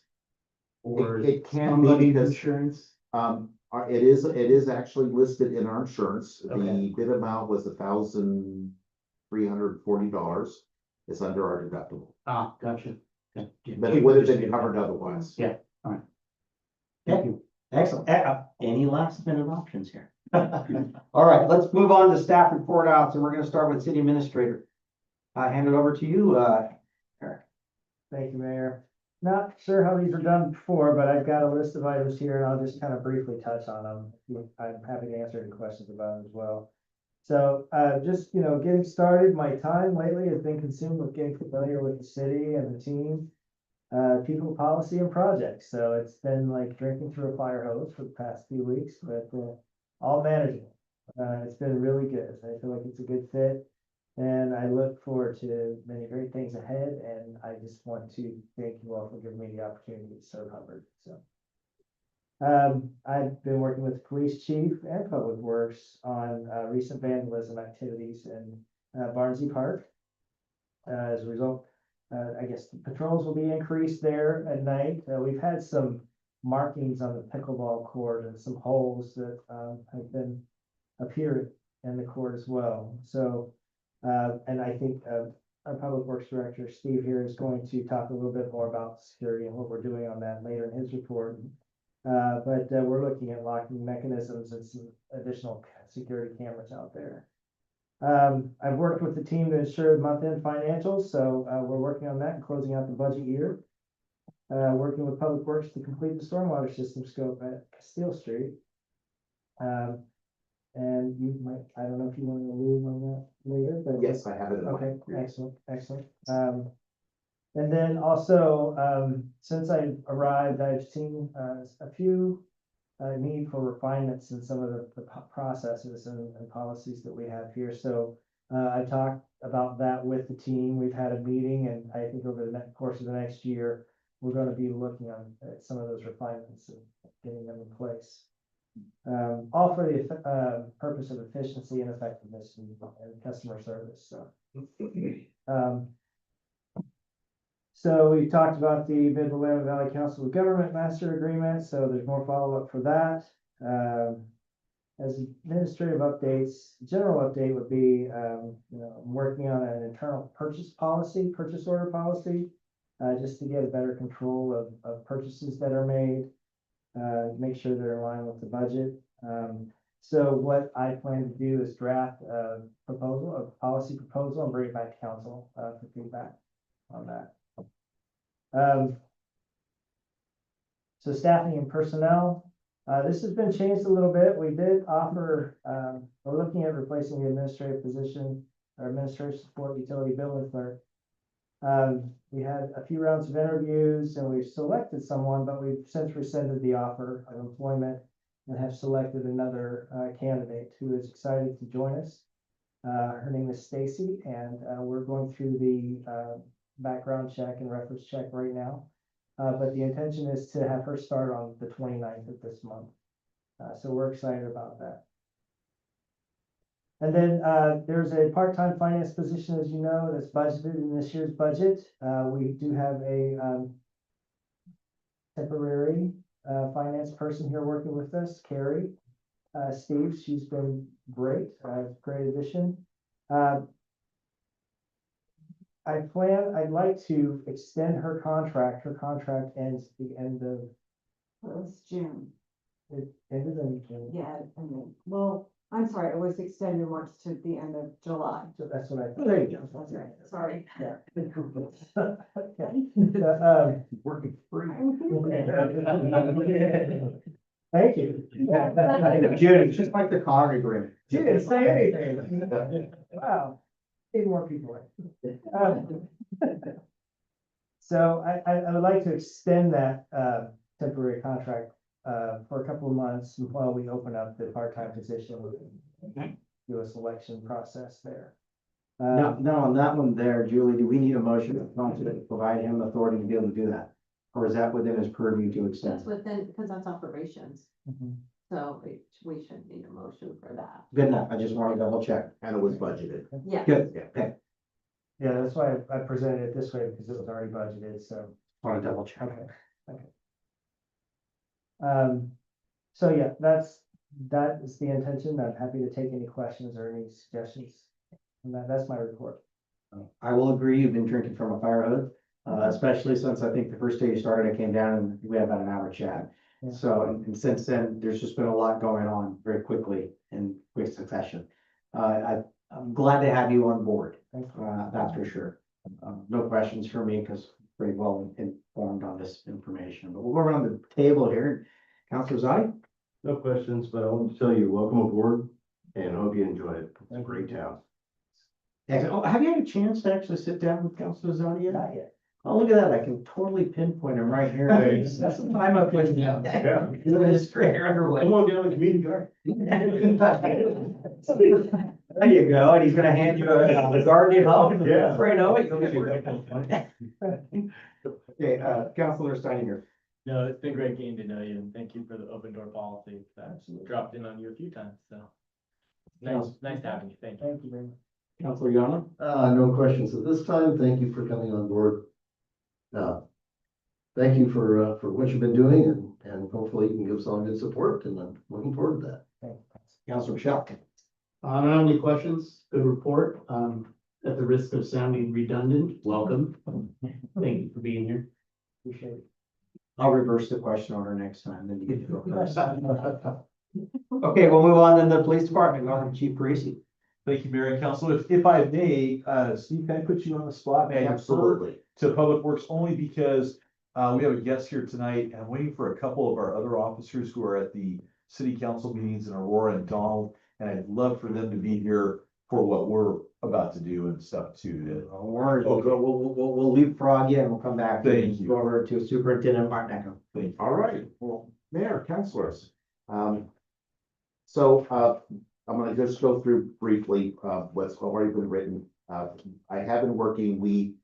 Or It can be somebody's because, insurance? it is actually listed in our insurance. Okay. The bid amount was $1,340. It's under our deductible, Ah, gotcha. but it would have been covered otherwise. Yeah. Thank you. Excellent. Any last minute options here? All right, let's move on to staff report outs, and we're gonna start with city administrator. I hand it over to you, Eric. Thank you, Mayor. Not sure how these were done before, but I've got a list of items here and I'll just kind of briefly touch on them. I'm happy to answer any questions about them as well. So, just, getting started, my time lately has been consumed with getting familiar with the city and the team, people, policy and projects. So it's been like drinking through a fire hose for the past few weeks, but, all manageable. It's been really good. I feel like it's a good fit. And I look forward to many great things ahead, and I just want to thank you all for giving me the opportunity to serve Hubbard, so. I've been working with the police chief and public works on, recent vandalism activities in, Barnsley Park. As a result, I guess the patrols will be increased there at night. We've had some markings on the pickleball court and some holes that, have been appeared in the court as well, so. And I think our Public Works Director, Steve, here is going to talk a little bit more about security and what we're doing on that later in his report. But we're looking at locking mechanisms and some additional security cameras out there. I've worked with the team to ensure month-end financials, so we're working on that and closing out the budget year. Working with Public Works to complete the stormwater system scope at Castile Street. And you might, I don't know if you want to allude on that later, but. Yes, I have it. in my- Okay, excellent. And then also, since I arrived, I've seen, a few need for refinements in some of the processes and policies that we have here. So I talked about that with the team. We've had a meeting, and I think over the course of the next year, we're going to be looking at some of those refinements and getting them in place. All for the purpose of efficiency and effectiveness and customer service. So. So we talked about the Mid-Willamette Valley Council of Government Master Agreement, so there's more follow-up for that. As administrative updates, general update would be, I'm working on an internal purchase order policy, just to get a better control of purchases that are made, make sure they're in line with the budget. So what I plan to do is draft a policy proposal, and bring it back to council for feedback on that. So staffing and personnel, this has been changed a little bit. We did offer, we're looking at replacing the administrative position, our administrative support utility billing clerk. We had a few rounds of interviews and we've selected someone, but we've since rescinded the offer of employment and have selected another candidate who is excited to join us. Her name is Stacy, and we're going through the background check and reference check right now. But the intention is to have her start on the 29th of this month. So we're excited about that. And then there's a part-time finance position, as you know, that's budgeted in this year's budget. We do have a temporary finance person here working with us, Carrie. Steve, she's been great, great addition. I'd like to extend her contract. Her contract ends at the end of, Well, it's June. it ended in June. Yeah, well, I'm sorry, it was extended once to the end of July. So that's what I, there you go. That's right, sorry. Yeah. Working free. Thank you. June, it's just like the COG agreement. She didn't say anything. Wow, need more people. So I would like to extend that temporary contract for a couple of months while we open up the part-time position. Do a selection process there. No, on that one there, Julie, do we need a motion to provide him authority to be able to do that? Or is that within his purview to That's extend? within, because that's operations, Mhm. so we shouldn't need a motion for that. Good enough. I just want to double check. And it was budgeted. Yeah. Good, okay. Yeah, that's why I presented it this way, because it was already budgeted, so. Want to double check. Okay. So yeah, that is the intention. I'm happy to take any questions or any suggestions. And that's my report. I will agree, you've been drinking from a fire hose, especially since I think the first day you started, I came down and we had about an hour chat. Yeah. So, and since then, there's just been a lot going on very quickly in quick succession. I'm glad to have you on board, Thank you. that's for sure. No questions for me because pretty well informed on this information, but we'll go around the table here. Counselor Zadi? No questions, but I want to tell you, welcome aboard and hope you enjoy it. It's a great town. Excellent. Oh, have you had a chance to actually sit down with Counselor Zadi yet? Not yet. Oh, look at that. I can totally pinpoint him right here. That's some time up with him. Yeah. His career underway. Come on down to community garden. There you go. And he's gonna hand you a guardian home. Yeah. Before you know it, you'll get your. Okay, Counselor Steininger. No, it's been great getting to know you, and thank you for the open door policy that dropped in on you a few times, so. Nice having you, thank you. Thank you very much. Counselor Yonah? No questions at this time. Thank you for coming on board. Thank you for what you've been doing, and hopefully you can give us all good support, and I'm looking forward to that. Thank you. Counselor Shell? I don't have any questions. Good report. At the risk of sounding redundant, welcome. Thank you for being here. Appreciate it. I'll reverse the question order next time, then you get to go first. Okay, we'll move on to the police department. Go ahead, Chief Parisi. Thank you, Mayor and Council. If I may, Steve, can I put you on the spot? May I defer Absolutely. to Public Works only because we have a guest here tonight, and I'm waiting for a couple of our other officers who are at the city council meetings in Aurora and Donald, and I'd love for them to be here for what we're about to do and stuff too. Don't worry, we'll leapfrog you and we'll come back. Thank you. Go over to Superintendent Martin Echo. Thank you. All right, well, Mayor, councilors, I'm gonna just go through briefly, what's already been written. I have been working, we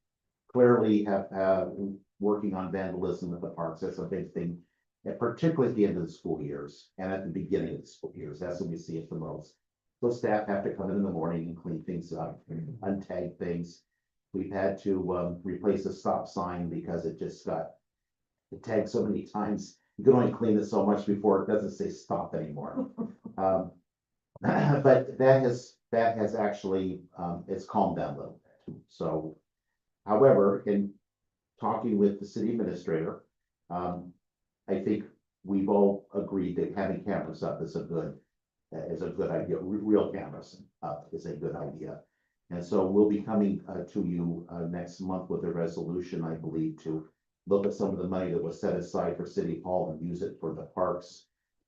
clearly have, working on vandalism at the parks. That's a big thing. And particularly at the end of the school years and at the beginning of the school years, that's when we see it the most. So staff have to come in the morning and clean things up, untag things. We've had to, replace a stop sign because it just got tagged so many times. You can only clean it so much before it doesn't say stop anymore. But that has actually, it's calmed down a little bit. So, however, in talking with the city administrator, I think we've all agreed that having cameras up is a good idea. Real cameras up is a good idea. And so we'll be coming to you next month with a resolution, I believe, to look at some of the money that was set aside for City Hall and use it for the parks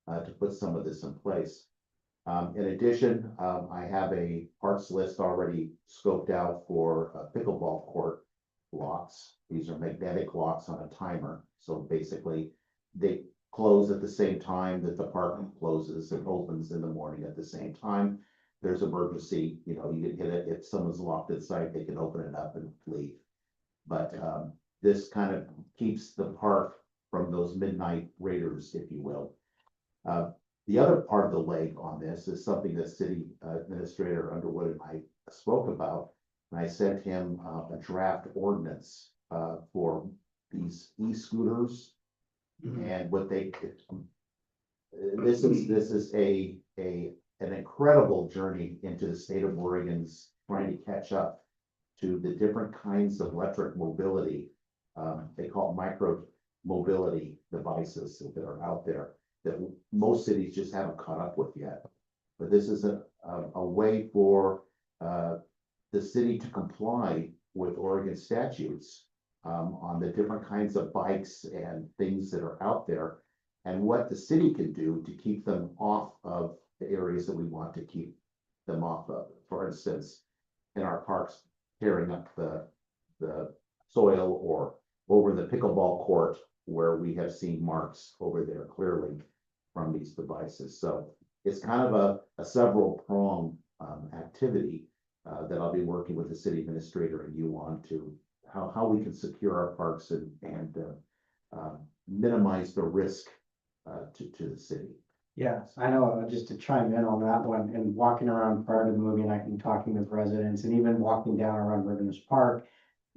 to put some of this in place. In addition, I have a parts list already scoped out for pickleball court locks. These are magnetic locks on a timer. So basically, they close at the same time that the park closes and opens in the morning at the same time. There's emergency, you can hit it. If someone's locked inside, they can open it up and leave. But this kind of keeps the park from those midnight raiders, if you will. The other part of the leg on this is something that City Administrator Underwood and I spoke about. And I sent him a draft ordinance for these e-scooters. And what this is an incredible journey into the state of Oregon's trying to catch up to the different kinds of electric mobility. They call it micro mobility devices that are out there that most cities just haven't caught up with yet. But this is a way for the city to comply with Oregon statutes on the different kinds of bikes and things that are out there, and what the city can do to keep them off of the areas that we want to keep them off of. For instance, in our parks, tearing up the soil, or over the pickleball court where we have seen marks over there clearly from these devices. So it's kind of a several prong activity that I'll be working with the city administrator and you on to how we can secure our parks and minimize the risk to the city. Yes, I know, just to chime in on that one, and walking around prior to the movie night and talking with residents, and even walking down around Wilderness Park,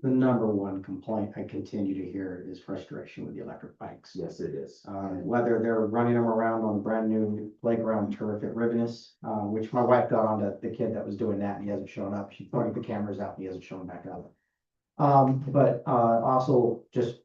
the number one complaint I continue to hear is frustration with the electric bikes. Yes, it is. Whether they're running them around on the brand new playground turf at Rivinus, which my wife got onto the kid that was doing that, and he hasn't shown up. She pointed the cameras out, and he hasn't shown back up. But also just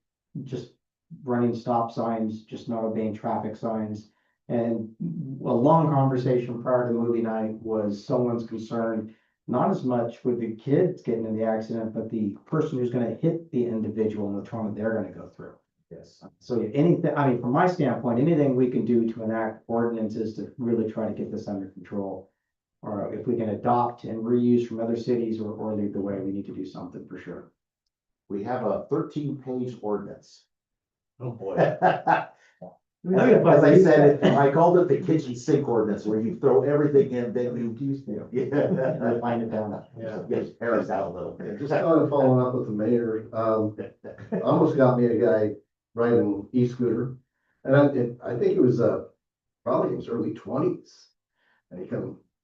running stop signs, just not obeying traffic signs. And a long conversation prior to movie night was someone's concern, not as much with the kids getting in the accident, but the person who's gonna hit the individual and the trauma they're gonna go through. Yes. So anything, I mean, from my standpoint, anything we can do to enact ordinances to really try to get this under control. Or if we can adopt and reuse from other cities or lead the way, we need to do something for sure. We have a 13-page ordinance. Oh, boy. As I said, I called it the kitchen sink ordinance, where you throw everything in, then you. Yeah. Find it down. Get Paris out a little Yeah, bit. just kind of following up with the mayor, almost got me a guy riding an e-scooter. And I think it was, probably his early 20s. And he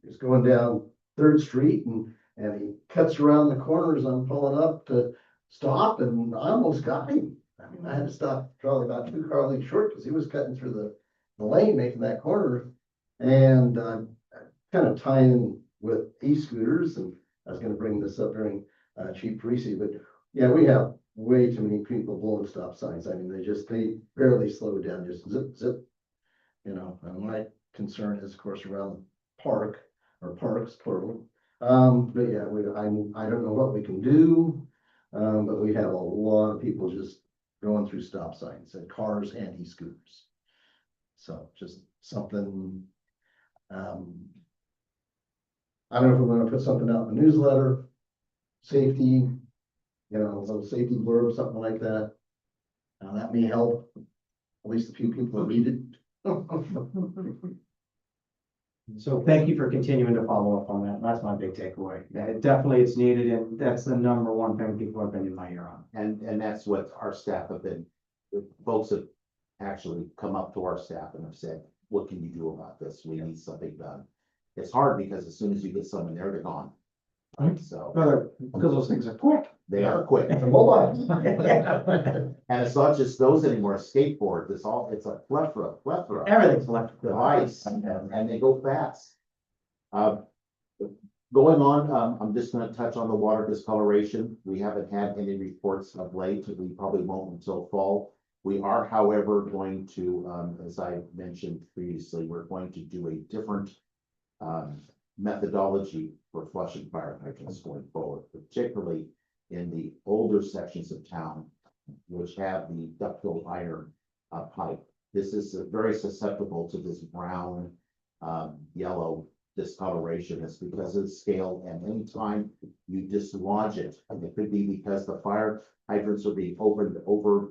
was going down 3rd Street and he cuts around the corner as I'm pulling up to stop, and I almost got him. I mean, I had to stop probably about 2 car lengths short because he was cutting through the lane, making that corner. And kind of tying in with e-scooters, and I was gonna bring this up during Chief Parisi, but yeah, we have way too many people blowing stop signs. I mean, they barely slow down, just zip, zip. And my concern is, of course, around the park, or parks, plural. But yeah, I don't know what we can do, but we have a lot of people just going through stop signs, and cars and e-scooters. So just something, I don't know if we're gonna put something out in the newsletter, safety, a little safety blurb, something like that. That may help at least a few people who read it. So thank you for continuing to follow up on that. That's my big takeaway. That definitely it's needed, and that's the number one thing people have been in my ear on. And that's what our staff have been, the folks have actually come up to our staff and have said, what can you do about this? We need something done. It's hard because as soon as you get someone there, they're gone. Right. So Because those things are quick. they are quick. And it's not just those anymore, skateboards, it's a plethora Everything's electric. device, and they go fast. Going on, I'm just gonna touch on the water discoloration. We haven't had any reports of late, we probably won't until fall. We are, however, going to, as I mentioned previously, we're going to do a different methodology for flushing fire hydrants going forward, particularly in the older sections of town, which have the ductile iron pipe. This is very susceptible to this brown, yellow discoloration. It's because of the scale, and anytime you dislodge it, and it could be because the fire hydrants are being opened over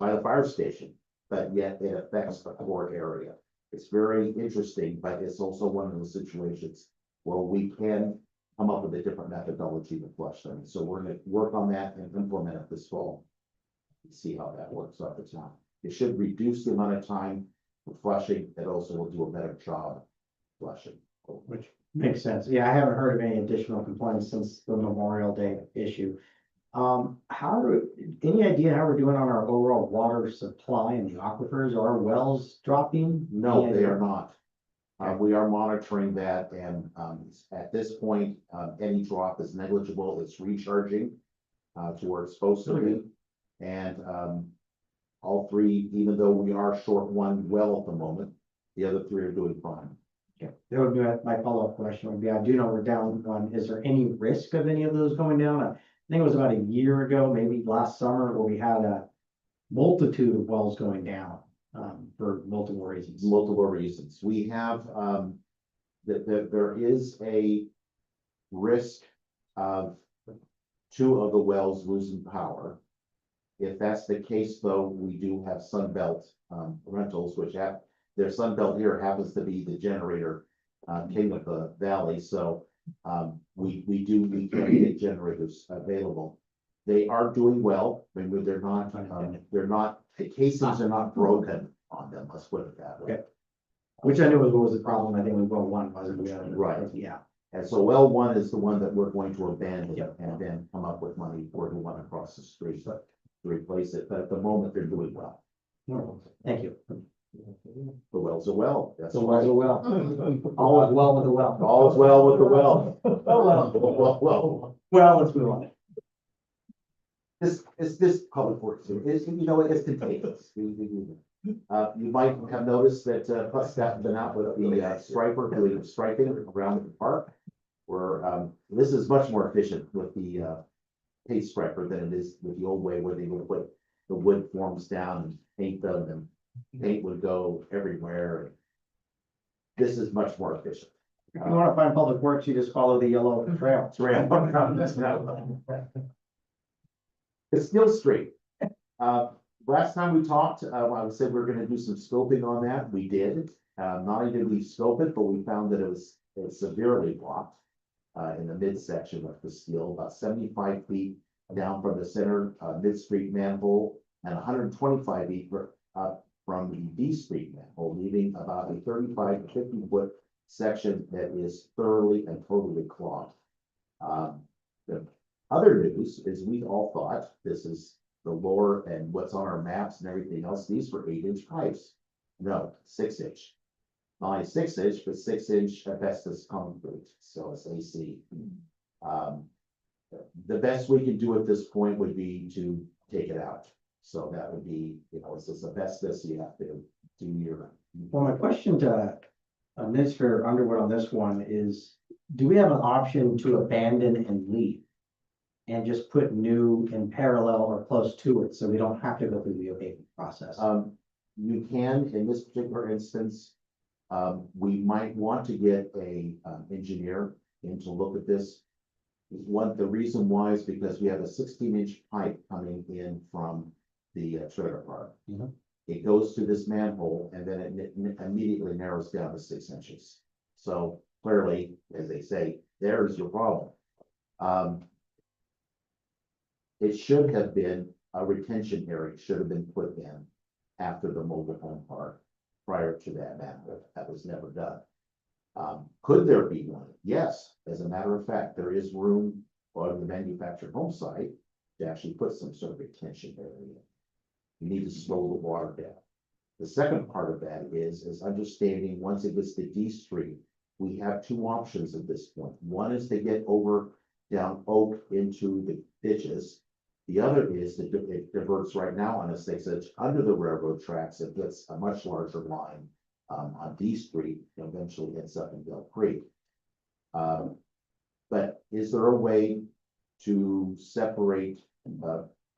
by the fire station, but yet it affects the core area. It's very interesting, but it's also one of those situations where we can come up with a different methodology to flush them. So we're gonna work on that and implement it this fall. See how that works out the town. It should reduce the amount of time for flushing. It also will do a better job flushing. Which makes sense. Yeah, I haven't heard of any additional complaints since the Memorial Day issue. Any idea how we're doing on our overall water supply in the aquifers? Are our wells dropping? No, Any they idea? are not. We are monitoring that, and at this point, any drop is negligible. It's recharging to where it's supposed to be. And all three, even though we are short one well at the moment, the other three are doing fine. Okay, that would be my follow-up question would be, I do know we're down one. Is there any risk of any of those going down? I think it was about a year ago, maybe last summer, where we had a multitude of wells going down for multiple reasons. Multiple reasons. We have that there is a risk of two of the wells losing power. If that's the case, though, we do have Sunbelt rentals, which have their Sunbelt here happens to be the generator king of the valley. So we can get generators available. They are doing well. I mean, they're not, the casings are not broken on them. Let's put it that way. Okay. Which I knew was the problem. I think we well one wasn't the other. Right. Yeah. And so well one is the one that we're going to abandon Yep. and then come up with money for the one across the street to replace it. But at the moment, they're doing well. Thank you. The wells are well. That's So well, well. All is well with the well. All is well with the well. Well, let's move on. This public works, it's, you know, it's contagious. You might have noticed that, staff have been out with the, striper doing striping around the park. Where, this is much more efficient with the, paint striper than it is with the old way where they would put the wood forms down and paint them, and paint would go everywhere. This is much more efficient. If you want to find public works, you just follow the yellow trail. It's still straight. Last time we talked, I said we are gonna do some scoping on that. We did. Not only did we scope it, but we found that it was severely blocked in the midsection of the steel, about 75 feet down from the center mid-street manhole, and 125 feet from the B Street manhole, leaving about a 35 to 50 foot section that is thoroughly and totally clogged. The other news is we all thought this is the lore and what's on our maps and everything else. These were 8-inch pipes. No, 6-inch. Not only 6-inch, but 6-inch asbestos concrete. So it's AC. The best we can do at this point would be to take it out. So that would be, you know, it's asbestos, you have to do your. Well, my question to Administrator Underwood on this one is, do we have an option to abandon and leave? And just put new in parallel or close to it, so we don't have to go through the abatement process? You can, in this particular instance, we might want to get a engineer in to look at this. The reason why is because we have a 16-inch pipe coming in from the trailer park. Mhm. It goes to this manhole and then it immediately narrows down to 6 inches. So clearly, as they say, there's your problem. It should have been, a retention area should have been put in after the mobile home park prior to that manhole. That was never done. Could there be one? Yes, as a matter of fact, there is room on the manufactured home site to actually put some sort of retention area. You need to slow the water down. The second part of that is understanding once it gets to D Street, we have 2 options at this point. One is to get over down Oak into the ditches. The other is that it diverts right now on a 6 inch under the railroad tracks. It gets a much larger line on D Street and eventually ends up in Bell Creek. But is there a way to separate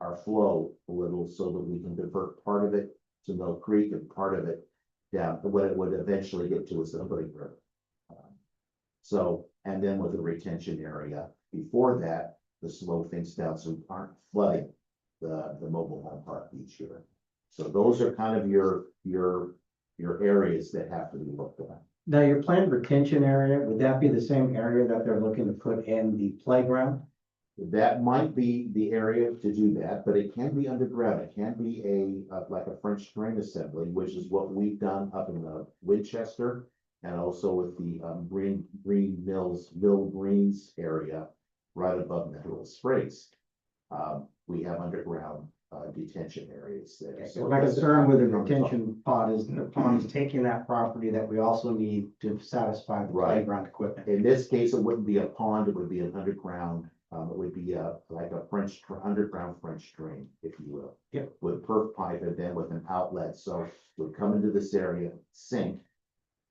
our flow a little so that we can divert part of it to Mill Creek and part of it down what it would eventually get to is the Hoodie River. So, and then with the retention area before that, to slow things down so we aren't flooding the mobile home park each year. So those are kind of your areas that have to be looked at. Now, your planned retention area, would that be the same area that they're looking to put in the playground? That might be the area to do that, but it can be underground. It can be like a French drain assembly, which is what we've done up in Winchester and also with the Mill Greens area right above Mineral Springs. We have underground detention areas there. So my concern with the retention pond is the pond is taking that property that we also need to satisfy the Right. playground equipment. In this case, it wouldn't be a pond, it would be an underground, it would be like a underground French drain, if you will. Yep. With perf pipe and then with an outlet, so it would come into this area, sink.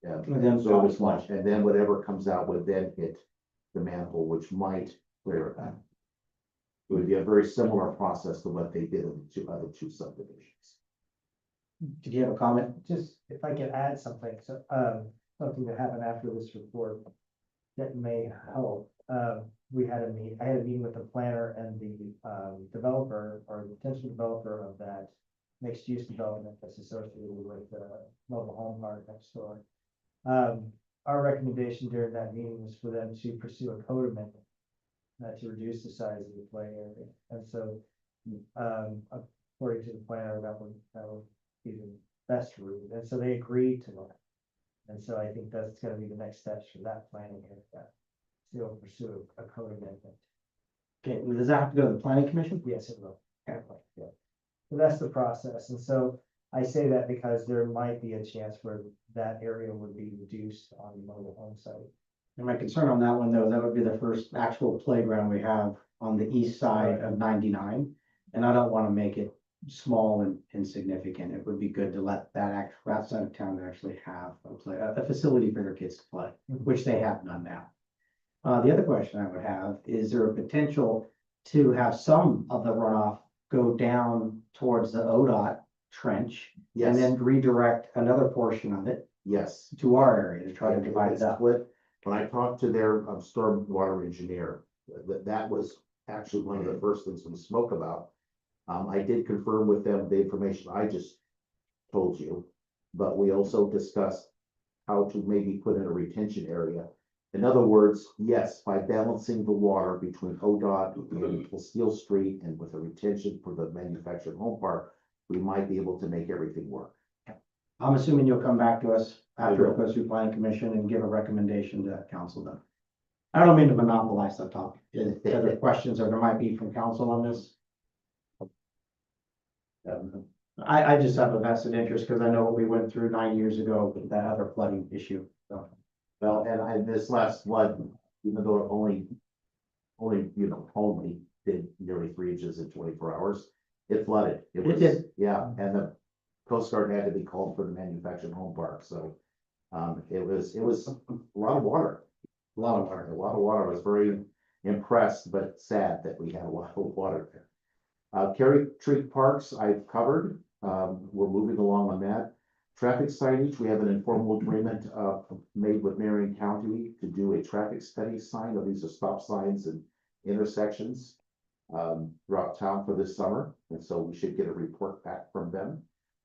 And then absorb as stop much, and then whatever comes out would then hit the manhole, which might clear it out. It would be a very similar process to what they did in the other two subdivisions. Did you have a comment? Just if I could add something, so, something that happened after this report that may help. I had a meeting with the planner and the, developer or the potential developer of that mixed use development that's associated with the mobile home park next door. Our recommendation during that meeting was for them to pursue a code amendment to reduce the size of the play area. And so, according to the planner, that would be the best route. And so they agreed to that. And so I think that's gonna be the next steps for that planning area. Still pursue a code amendment. Okay, does that have to go to the planning commission? Yes, it will. Okay. Yeah. So that's the process. And so I say that because there might be a chance where that area would be reduced on the mobile home site. And my concern on that one, though, that would be the first actual playground we have on the east side of 99. And I don't want to make it small and insignificant. It would be good to let that side of town actually have a facility for their kids to play, which they have none now. The other question I would have, is there a potential to have some of the runoff go down towards the ODOT trench and Yes, then redirect another portion of it yes. to our area to try to divide It's it up? split. When I talked to their stormwater engineer, that was actually one of the first things we spoke about. I did confirm with them the information I just told you, but we also discussed how to maybe put in a retention area. In other words, yes, by balancing the water between ODOT and Steel Street and with a retention for the manufactured home park, we might be able to make everything work. I'm assuming you'll come back to us I after will. it goes through planning commission and give a recommendation to council then. I don't mean to monopolize that topic. Is there other questions or there might be from council on this? I just have a vested interest because I know what we went through 9 years ago with that other flooding issue, so. Well, and this last flood, even though it only did nearly 3 inches in 24 hours, it flooded. It was, did. yeah, and the Coast Guard had to be called for the manufactured home park, so. It was a lot of water. A lot of water. A lot of water. I was very impressed, but sad that we had a lot of water there. Kerry Creek Parks, I've covered. We're moving along on that. Traffic signage, we have an informal agreement made with Marion County to do a traffic study sign. These are stop signs and intersections throughout town for this summer. And so we should get a report back from them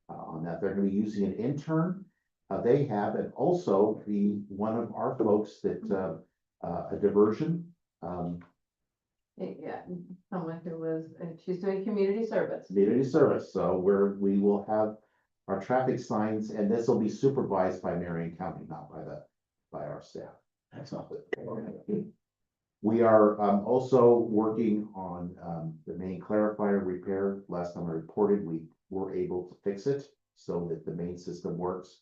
on that they're gonna be using an intern. They have, and also one of our folks that, a diversion, Yeah, someone who was, she's doing community service. community service, so we will have our traffic signs, and this will be supervised by Marion County, not by our staff. Excellent. We are also working on the main clarifier repair. Last time I reported, we were able to fix it so that the main system works.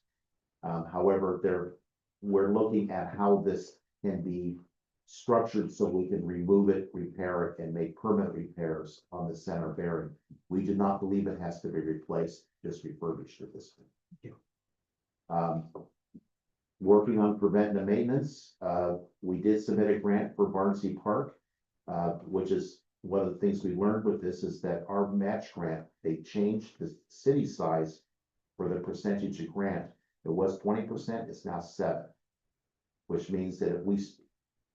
However, we're looking at how this can be structured so we can remove it, repair it, and make permanent repairs on the center bearing. We do not believe it has to be replaced, just refurbished at this point. Working on preventive maintenance, we did submit a grant for Barnsley Park, which is one of the things we learned with this is that our match grant, they changed the city size for the percentage of grant. It was 20%, it's now 7%, which means that if we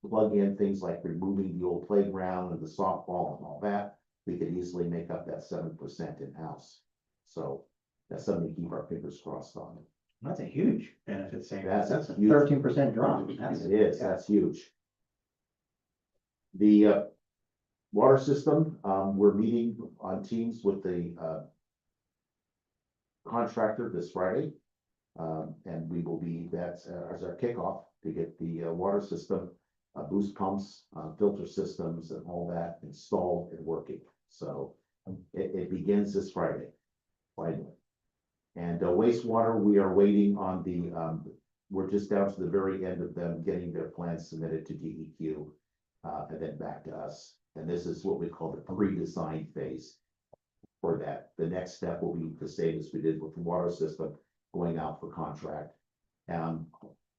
plug in things like removing the old playground and the softball and all that, we could easily make up that 7% in-house. So that's something to keep our fingers crossed on. That's a huge benefit savings. That's That's a huge. 13% drop. That's It is, that's huge. The water system, we're meeting on Teams with the contractor this Friday. And we will be, that's as our kickoff to get the water system, boost pumps, filter systems and all that installed and working. So it begins this Friday, finally. And wastewater, we are waiting on we're just down to the very end of them getting their plans submitted to DEQ, and then back to us. And this is what we call the pre-design phase for that. The next step will be the same as we did with the water system, going out for contract.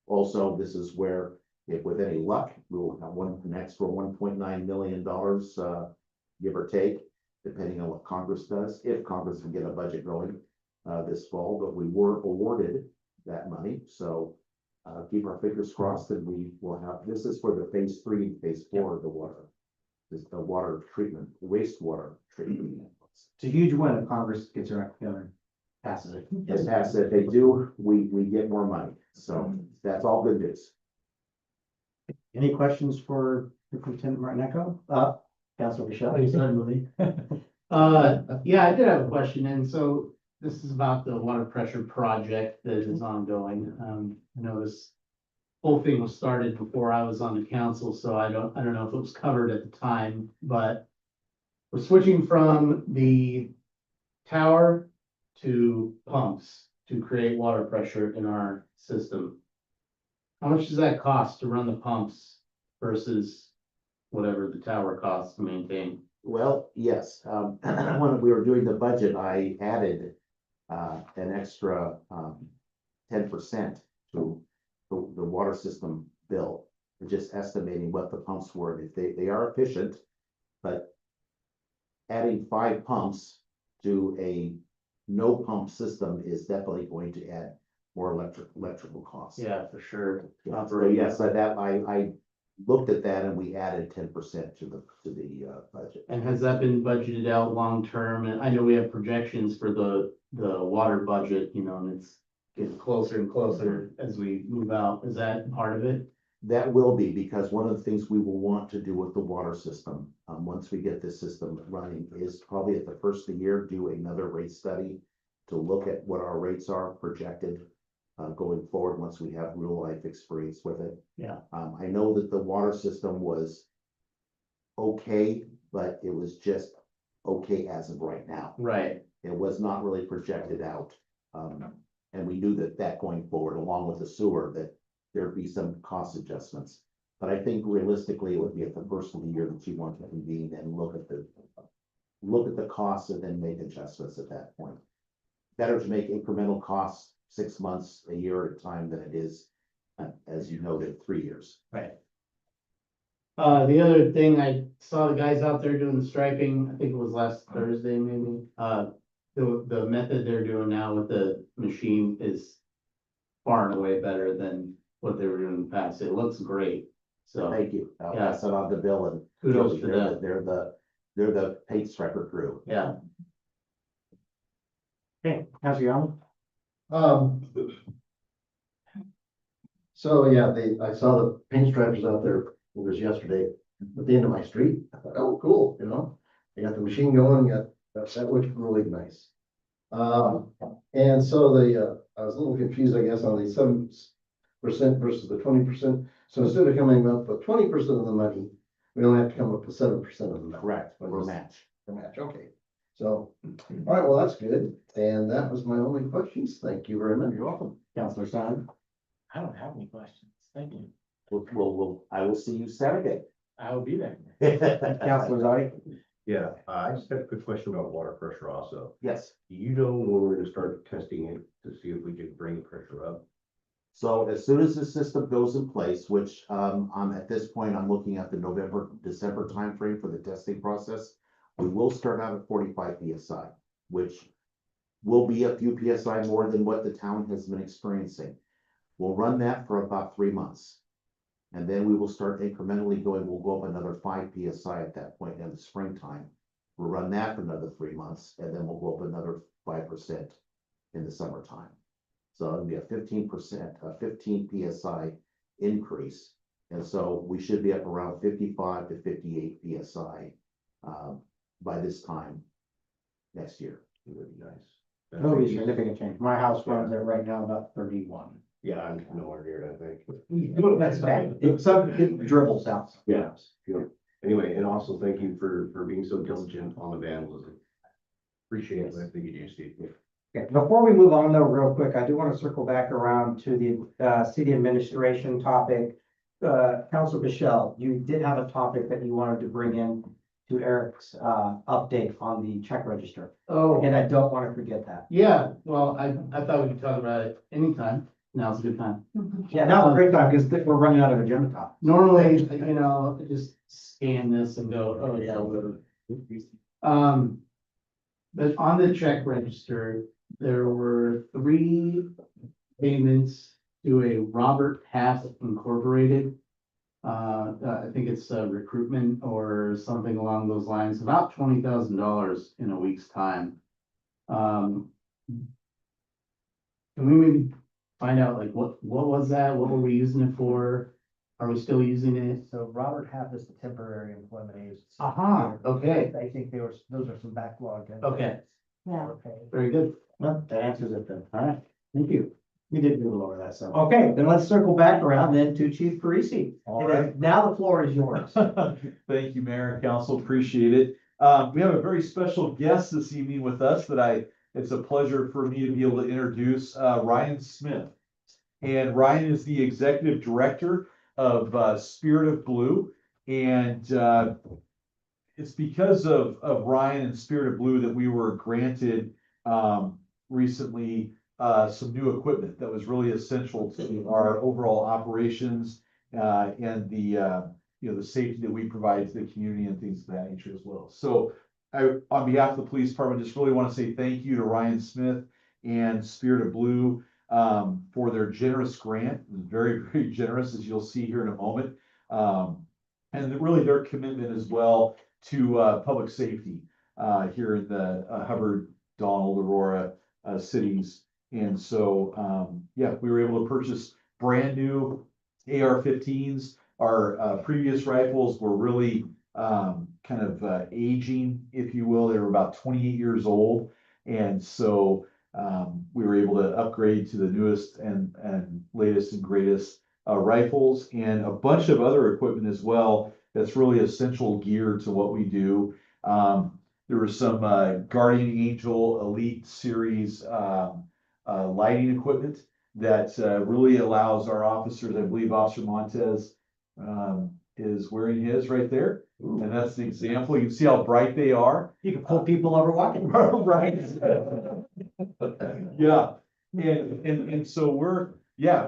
Also, this is where, if with any luck, we will have an extra $1.9 million, give or take, depending on what Congress does, if Congress can get a budget going this fall, but we were awarded that money. So keep our fingers crossed that we will have, this is for the phase 3 and phase 4 of the water. This the water treatment, wastewater treatment. It's a huge win if Congress gets their act together, passes it. Yes, that's if they do, we get more money. So that's all good news. Any questions for Lieutenant Martinecco? Councilor Michelle? Yeah, I did have a question, and so this is about the water pressure project that is ongoing. I know this whole thing was started before I was on the council, so I don't know if it was covered at the time, but we're switching from the tower to pumps to create water pressure in our system. How much does that cost to run the pumps versus whatever the tower costs to maintain? Well, yes, when we were doing the budget, I added an extra 10% to the water system bill. Just estimating what the pumps were. If they are efficient, but adding 5 pumps to a no pump system is definitely going to add more electrical costs. Yeah, for sure. So yes, I looked at that and we added 10% to the budget. And has that been budgeted out long-term? And I know we have projections for the water budget, you know, and it's getting closer and closer as we move out. Is that part of it? That will be, because one of the things we will want to do with the water system, once we get this system running, is probably at the first of the year, do another rate study to look at what our rates are projected going forward once we have real life experience with it. Yeah. I know that the water system was okay, but it was just okay as of right now. Right. It was not really projected out. And we knew that going forward, along with the sewer, that there'd be some cost adjustments. But I think realistically, it would be at the first of the year that you want to convene and look at the costs and then make adjustments at that point. Better to make incremental costs 6 months, a year at a time than it is, as you noted, 3 years. Right. The other thing, I saw the guys out there doing the striping, I think it was last Thursday maybe. The method they're doing now with the machine is far and away better than what they were doing in the past. It looks great. So Thank you. I'll Yeah. pass it on to Bill and kudos to They're them. they're the paint striper crew. Yeah. Okay, Councilor Young? So yeah, I saw the paint stripers out there, it was yesterday, at the end of my street. I thought, oh, cool, you know, they got the machine going, that looks really nice. And so I was a little confused, I guess, on the 7% versus the 20%. So instead of coming up with 20% of the money, we only have to come up with 7% of the money. Correct, for a match. The match, okay. So, all right, well, that's good. And that was my only questions. Thank you very much. You're welcome, Counselor Stein. I don't have any questions. Thank you. I will see you Saturday. I will be there. Counselor Zadi? Yeah, I just have a quick question about water pressure also. Yes. Do you know when we're gonna start testing it to see if we can bring the pressure up? So as soon as the system goes in place, which, I'm at this point, I'm looking at the November, December timeframe for the testing process. We will start out at 45 PSI, which will be a few PSI more than what the town has been experiencing. We'll run that for about 3 months. And then we will start incrementally going, we'll go up another 5 PSI at that point in the springtime. We'll run that for another 3 months, and then we'll go up another 5% in the summertime. So it'll be a 15%, a 15 PSI increase. And so we should be up around 55 to 58 PSI by this time next year. It would be nice. It'll be a significant change. My house runs at right now about 31. Yeah, I'm nowhere near it, I think. That's bad. It dribbles out. Yeah. Anyway, and also thank you for being so diligent on the vandalism. Appreciate it. I think you do, Steve. Okay, before we move on though, real quick, I do want to circle back around to the city administration topic. Councilor Michelle, you did have a topic that you wanted to bring in to Eric's update on the check register. Oh, And I don't want to forget that. yeah, well, I thought we could talk about it anytime. Now's a good time. Yeah, now's a great time because we're running out of agenda time. Normally, you know, just scan this and go, oh yeah, whatever. But on the check register, there were 3 payments to a Robert Half Incorporated. I think it's recruitment or something along those lines, about $20,000 in a week's time. Can we maybe find out like what was that? What were we using it for? Are we still using it? So Robert Half is the temporary employment agency. Aha, okay, I think those are some backlog. okay, Yeah. Okay. very good. Well, that answers it then. All right, thank you. We did move over that, so. Okay, then let's circle back around then to Chief Parisi. All right. Now the floor is yours. Thank you, Mayor and Council, appreciate it. We have a very special guest this evening with us that it's a pleasure for me to be able to introduce, Ryan Smith. And Ryan is the Executive Director of Spirit of Blue. And it's because of Ryan and Spirit of Blue that we were granted recently some new equipment that was really essential to our overall operations and the safety that we provide to the community and things of that nature as well. So on behalf of the police department, just really want to say thank you to Ryan Smith and Spirit of Blue for their generous grant. Very, very generous, as you'll see here in a moment. And really their commitment as well to public safety here in the Hubbard, Donald, Aurora cities. And so, yeah, we were able to purchase brand new AR-15s. Our previous rifles were really kind of aging, if you will. They were about 28 years old. And so we were able to upgrade to the newest and latest and greatest rifles and a bunch of other equipment as well. That's really essential gear to what we do. There was some Guardian Angel Elite Series lighting equipment that really allows our officers, I believe Officer Montez is wearing his right there. And that's the example. You can see how bright they are. You can pull people over walking. Right. Yeah. And so we're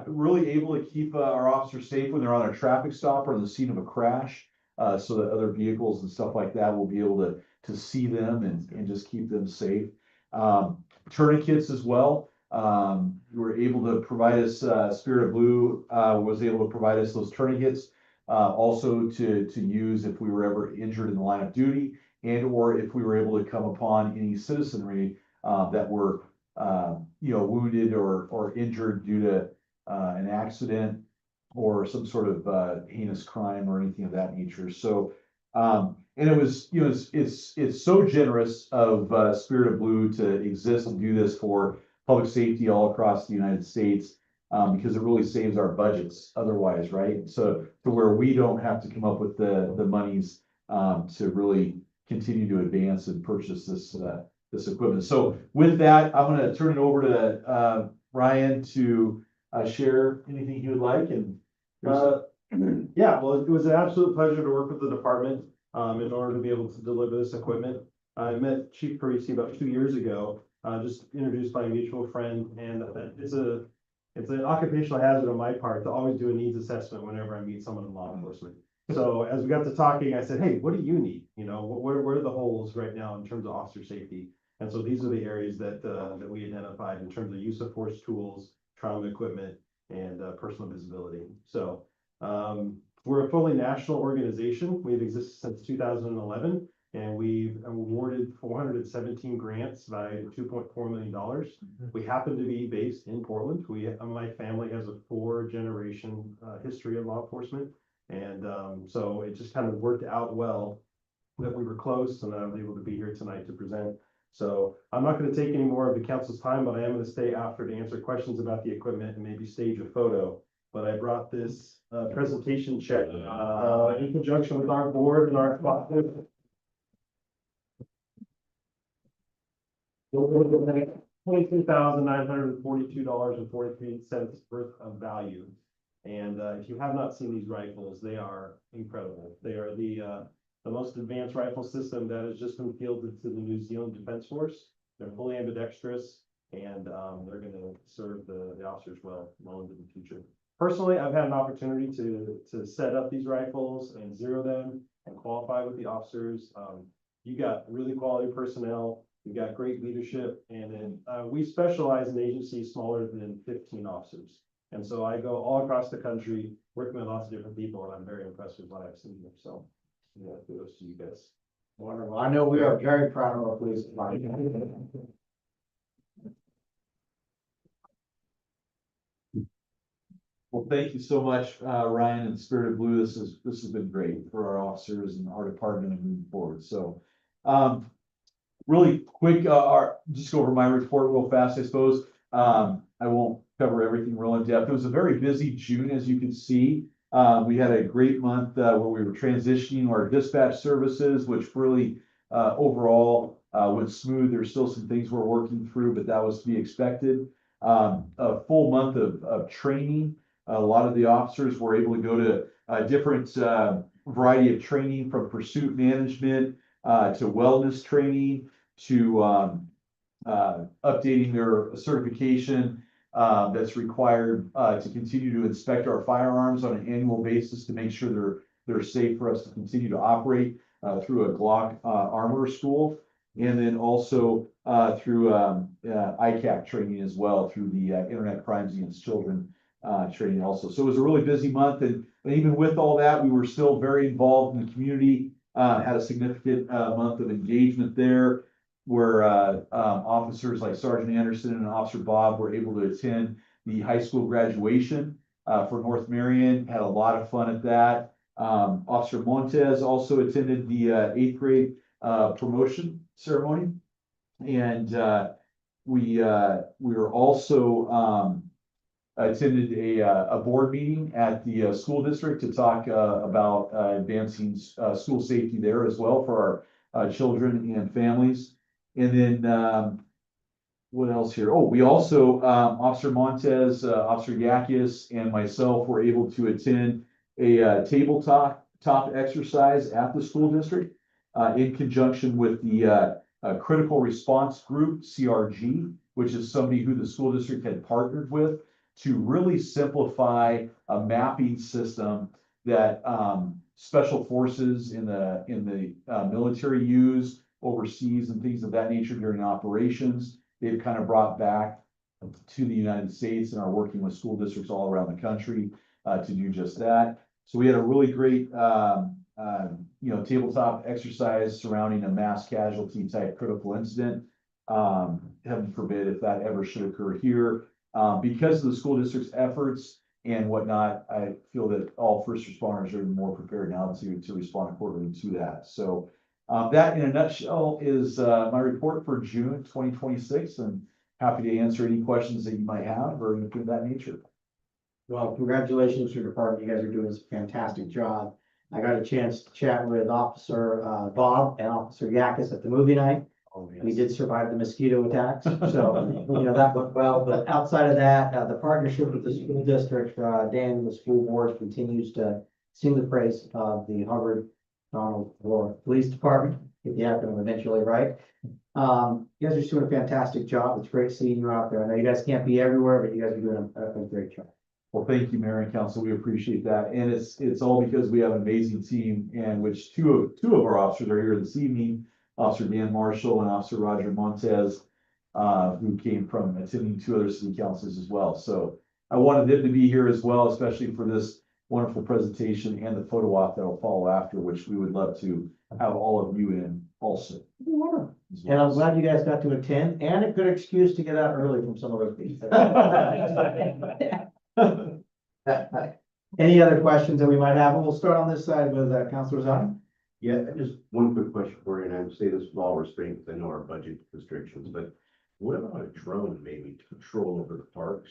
really able to keep our officers safe when they're on a traffic stop or on the scene of a crash. So that other vehicles and stuff like that will be able to see them and just keep them safe. Tourniquets as well. We were able to provide us, Spirit of Blue was able to provide us those tourniquets also to use if we were ever injured in the line of duty and or if we were able to come upon any citizenry that were wounded or injured due to, an accident or some sort of, heinous crime or anything of that nature. So, and it was, it's so generous of, Spirit of Blue to exist and do this for public safety all across the United States. Because it really saves our budgets otherwise, right? So to where we don't have to come up with the monies, to really continue to advance and purchase this equipment. So with that, I'm gonna turn it over to, Ryan to, share anything he would like and. Yeah, well, it was an absolute pleasure to work with the department, in order to be able to deliver this equipment. I met Chief Parisi about 2 years ago, just introduced by a mutual friend, and it's an occupational hazard on my part to always do a needs assessment whenever I meet someone in law enforcement. So as we got to talking, I said, hey, what do you need? Where are the holes right now in terms of officer safety? And so these are the areas that we identified in terms of use of force tools, trauma equipment, and personal visibility. So we're a fully national organization. We've existed since 2011, and we've awarded 417 grants by $2.4 million. We happen to be based in Portland. My family has a 4-generation history of law enforcement, and so it just kind of worked out well that we were close, and I was able to be here tonight to present. So I'm not going to take any more of the council's time, but I am going to stay after to answer questions about the equipment and maybe stage a photo. But I brought this presentation check in conjunction with our board and our $22,942.43 worth of value. And if you have not seen these rifles, they are incredible. They are the most advanced rifle system that has just been fielded to the New Zealand Defense Force. They're fully ambidextrous, and they're going to serve the officers well into the future. Personally, I've had an opportunity to set up these rifles and zero them and qualify with the officers. You got really quality personnel. You got great leadership, and then we specialize in agencies smaller than 15 officers. And so I go all across the country working with lots of different people, and I'm very impressed with what I've seen here. So, yeah, kudos to you guys. Wonderful. I know we are very proud of our police department. Well, thank you so much, Ryan and Spirit of Blue. This has been great for our officers and our department and moving forward. So, really quick, just go over my report real fast, I suppose. I won't cover everything real in depth. It was a very busy June, as you can see. We had a great month where we were transitioning our dispatch services, which really overall went smooth. There's still some things we're working through, but that was to be expected. A full month of training. A lot of the officers were able to go to a different variety of training, from pursuit management to wellness training to updating their certification that's required to continue to inspect our firearms on an annual basis to make sure they're safe for us to continue to operate through a Glock armor school, and then also through ICAC training as well, through the Internet Crimes Against Children training also. So it was a really busy month, and even with all that, we were still very involved in the community. Had a significant month of engagement there, where officers like Sergeant Anderson and Officer Bob were able to attend the high school graduation for North Marion. Had a lot of fun at that. Officer Montez also attended the 8th grade promotion ceremony, and we were also attended a board meeting at the school district to talk about advancing school safety there as well for our children and families. And then what else here? Oh, we also, Officer Montez, Officer Yakis, and myself were able to attend a tabletop exercise at the school district in conjunction with the Critical Response Group, CRG, which is somebody who the school district had partnered with to really simplify a mapping system that special forces in the military use overseas and things of that nature during operations. They've kind of brought back to the United States and are working with school districts all around the country to do just that. So we had a really great tabletop exercise surrounding a mass casualty type critical incident. heaven forbid if that ever should occur here. Because of the school district's efforts and whatnot, I feel that all first responders are more prepared now to respond accordingly to that. So that in a nutshell is my report for June 2026, and happy to answer any questions that you might have or anything of that nature. Well, congratulations to your department. You guys are doing a fantastic job. I got a chance to chat with Officer Bob and Officer Yakis at the movie night. We did survive the mosquito attacks, so, you know, that went well. But outside of that, the partnership with the school district, Dan and the school board continues to sing the praise of the Hubbard Donald Moore Police Department, if you have them eventually, right? You guys are doing a fantastic job. It's great seeing you out there. I know you guys can't be everywhere, but you guys are doing a great job. Well, thank you, Mayor and Council. We appreciate that. And it's all because we have an amazing team, and which two of our officers are here this evening, Officer Dan Marshall and Officer Roger Montez, who came from attending 2 other city councils as well. So I wanted them to be here as well, especially for this wonderful presentation and the photo op that will follow after, which we would love to have all of you in also. as well. And I'm glad you guys got to attend, and a good excuse to get out early from some of those meetings. Any other questions that we might have? We'll start on this side with Councilor Zahn. Yeah, just one quick question for you, and I would say this with all restraint, because I know our budget restrictions, but what about a drone maybe to patrol over the parks?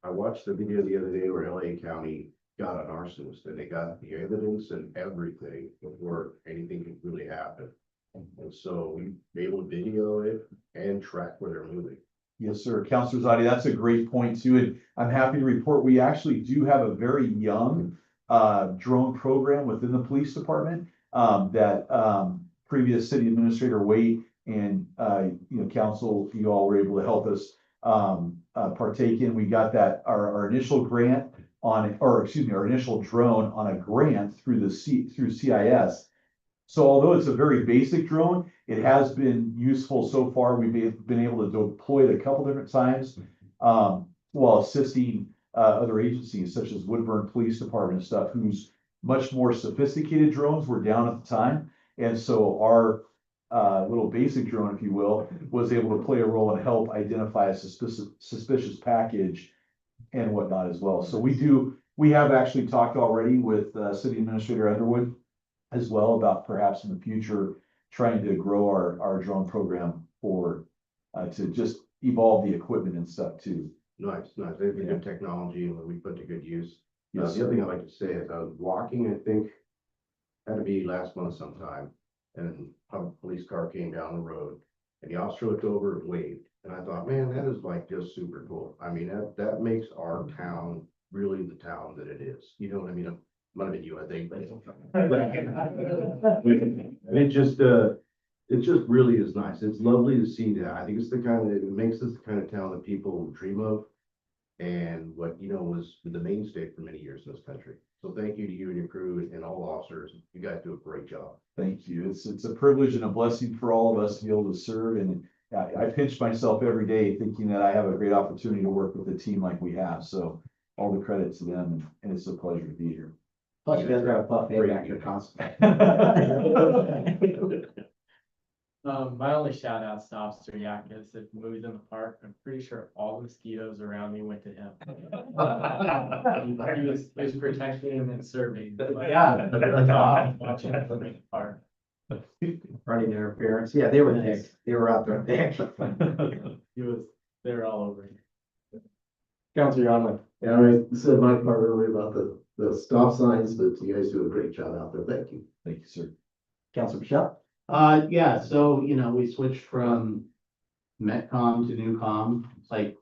I watched the video the other day where LA County got an arsonist, and they got the evidence and everything before anything could really happen. And so we be able to video it and track where they're moving. Yes, sir. Counselor Zadi, that's a great point too. And I'm happy to report, we actually do have a very young drone program within the police department that previous city administrator Wade and council, you all were able to help us partake in. We got that our initial grant on, or excuse me, our initial drone on a grant through through CIS. So although it's a very basic drone, it has been useful so far. We've been able to deploy it a couple different times while assisting other agencies such as Woodburn Police Department and stuff, whose much more sophisticated drones were down at the time. And so our little basic drone, if you will, was able to play a role and help identify a suspicious package and whatnot as well. So we have actually talked already with City Administrator Underwood as well about perhaps in the future trying to grow our drone program for to just evolve the equipment and stuff too. Nice. They've been good technology and we put to good use. Yes, The other thing I'd like to say is I was walking, I think, had to be last month sometime, and a police car came down the road, and the officer looked over and waved, and I thought, man, that is like just super cool. I mean, that makes our town really the town that it is. You know what I mean? Might have been you, I think, but it just really is nice. It's lovely to see that. I think it's the kind of, it makes us the kind of town that people dream of. And what, was the mainstay for many years in this country. So thank you to you and your crew and all officers. You guys do a great job. Thank you. It's a privilege and a blessing for all of us to be able to serve. And I pinch myself every day thinking that I have a great opportunity to work with a team like we have. So all the credit to them, and it's a pleasure to be here. Plus, you guys got a buffet back here constantly. My only shout out to Officer Yakis. If he moves in the park, I'm pretty sure all the mosquitoes around me went to him. He was protecting and serving. Yeah. Watching it from the park. Running interference. Yeah, they were thick. They were out there. They actually. They're all over. Councilor Yonley. Yeah, I said my part earlier about the stop signs, but you guys do a great job out there. Thank you. Thank you, sir. Councilor Michelle. Yeah, so, we switched from Metcom to Newcom, like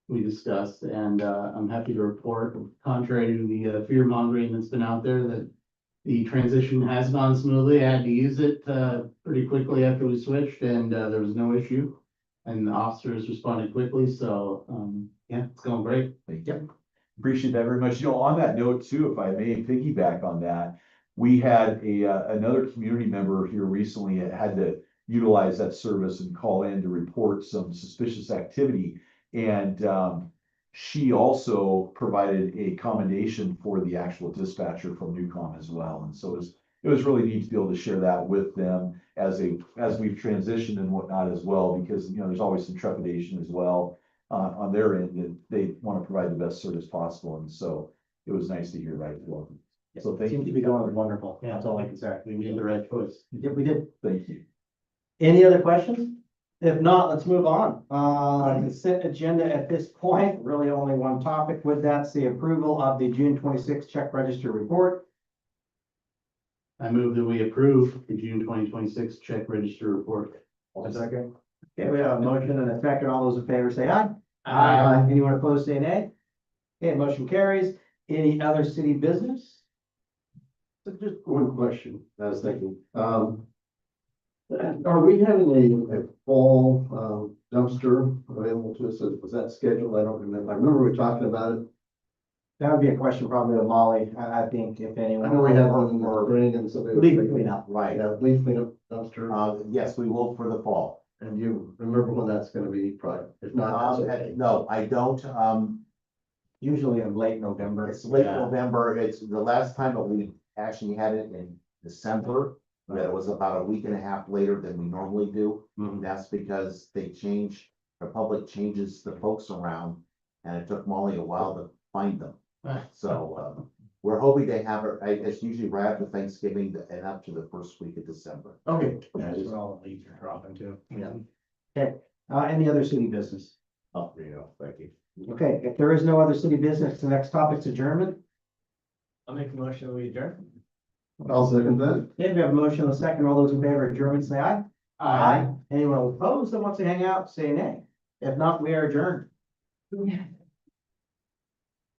we discussed, and, I'm happy to report, contrary to the fear mongering that's been out there, that the transition has gone smoothly. I had to use it, pretty quickly after we switched, and, there was no issue. And the officers responded quickly, so, yeah, it's going great. Thank you. Appreciate that very much. On that note too, if I may piggyback on that, we had another community member here recently that had to utilize that service and call in to report some suspicious activity. And she also provided a commendation for the actual dispatcher from Newcom as well. And so it was really neat to be able to share that with them as we've transitioned and whatnot as well, because, there's always some trepidation as well on their end, and they want to provide the best service possible, and so it was nice to hear right. Well, so thank Seems to you. be going wonderful. That's all I can say. We made the right choice. Yep, we did. Thank you. Any other questions? If not, let's move on. Consent agenda at this point, really only one topic with that's the approval of the June 26th check register report. I move that we approve the June twenty twenty-six check register report. Second. Okay, we have a motion and a second. All those in favor say aye. Aye. Anyone opposed, say nay. Okay, motion carries. Any other city business? Just one question, I was thinking, are we having a fall dumpster available to us? Was that scheduled? I don't remember. I remember we were talking about it. That would be a question probably to Molly, I think, if anyone. I know we have one in the spring and so. Leaf cleanup. Right, Yeah, leaf cleanup dumpster. yes, we will for the fall. And you remember when that's gonna be, probably, if not, that's okay. No, I don't, Usually in late November. it's late November, it's the last time that we actually had it in December. That was about a week and a half later than we normally do. Mhm. That's because the public changes the folks around, and it took Molly a while to find them. So, we're hoping to have it, it's usually right after Thanksgiving and up to the first week of December. Okay. That's where all the leaves are dropping too. Yeah. Okay, any other city business? Oh, thank you. Okay, if there is no other city business, the next topic's adjournment. I'll make a motion that we adjourn. I'll second that. Okay, we have a motion and a second. All those in favor of adjournment, say aye. Anyone opposed that wants to hang out, say nay. If not, we are adjourned.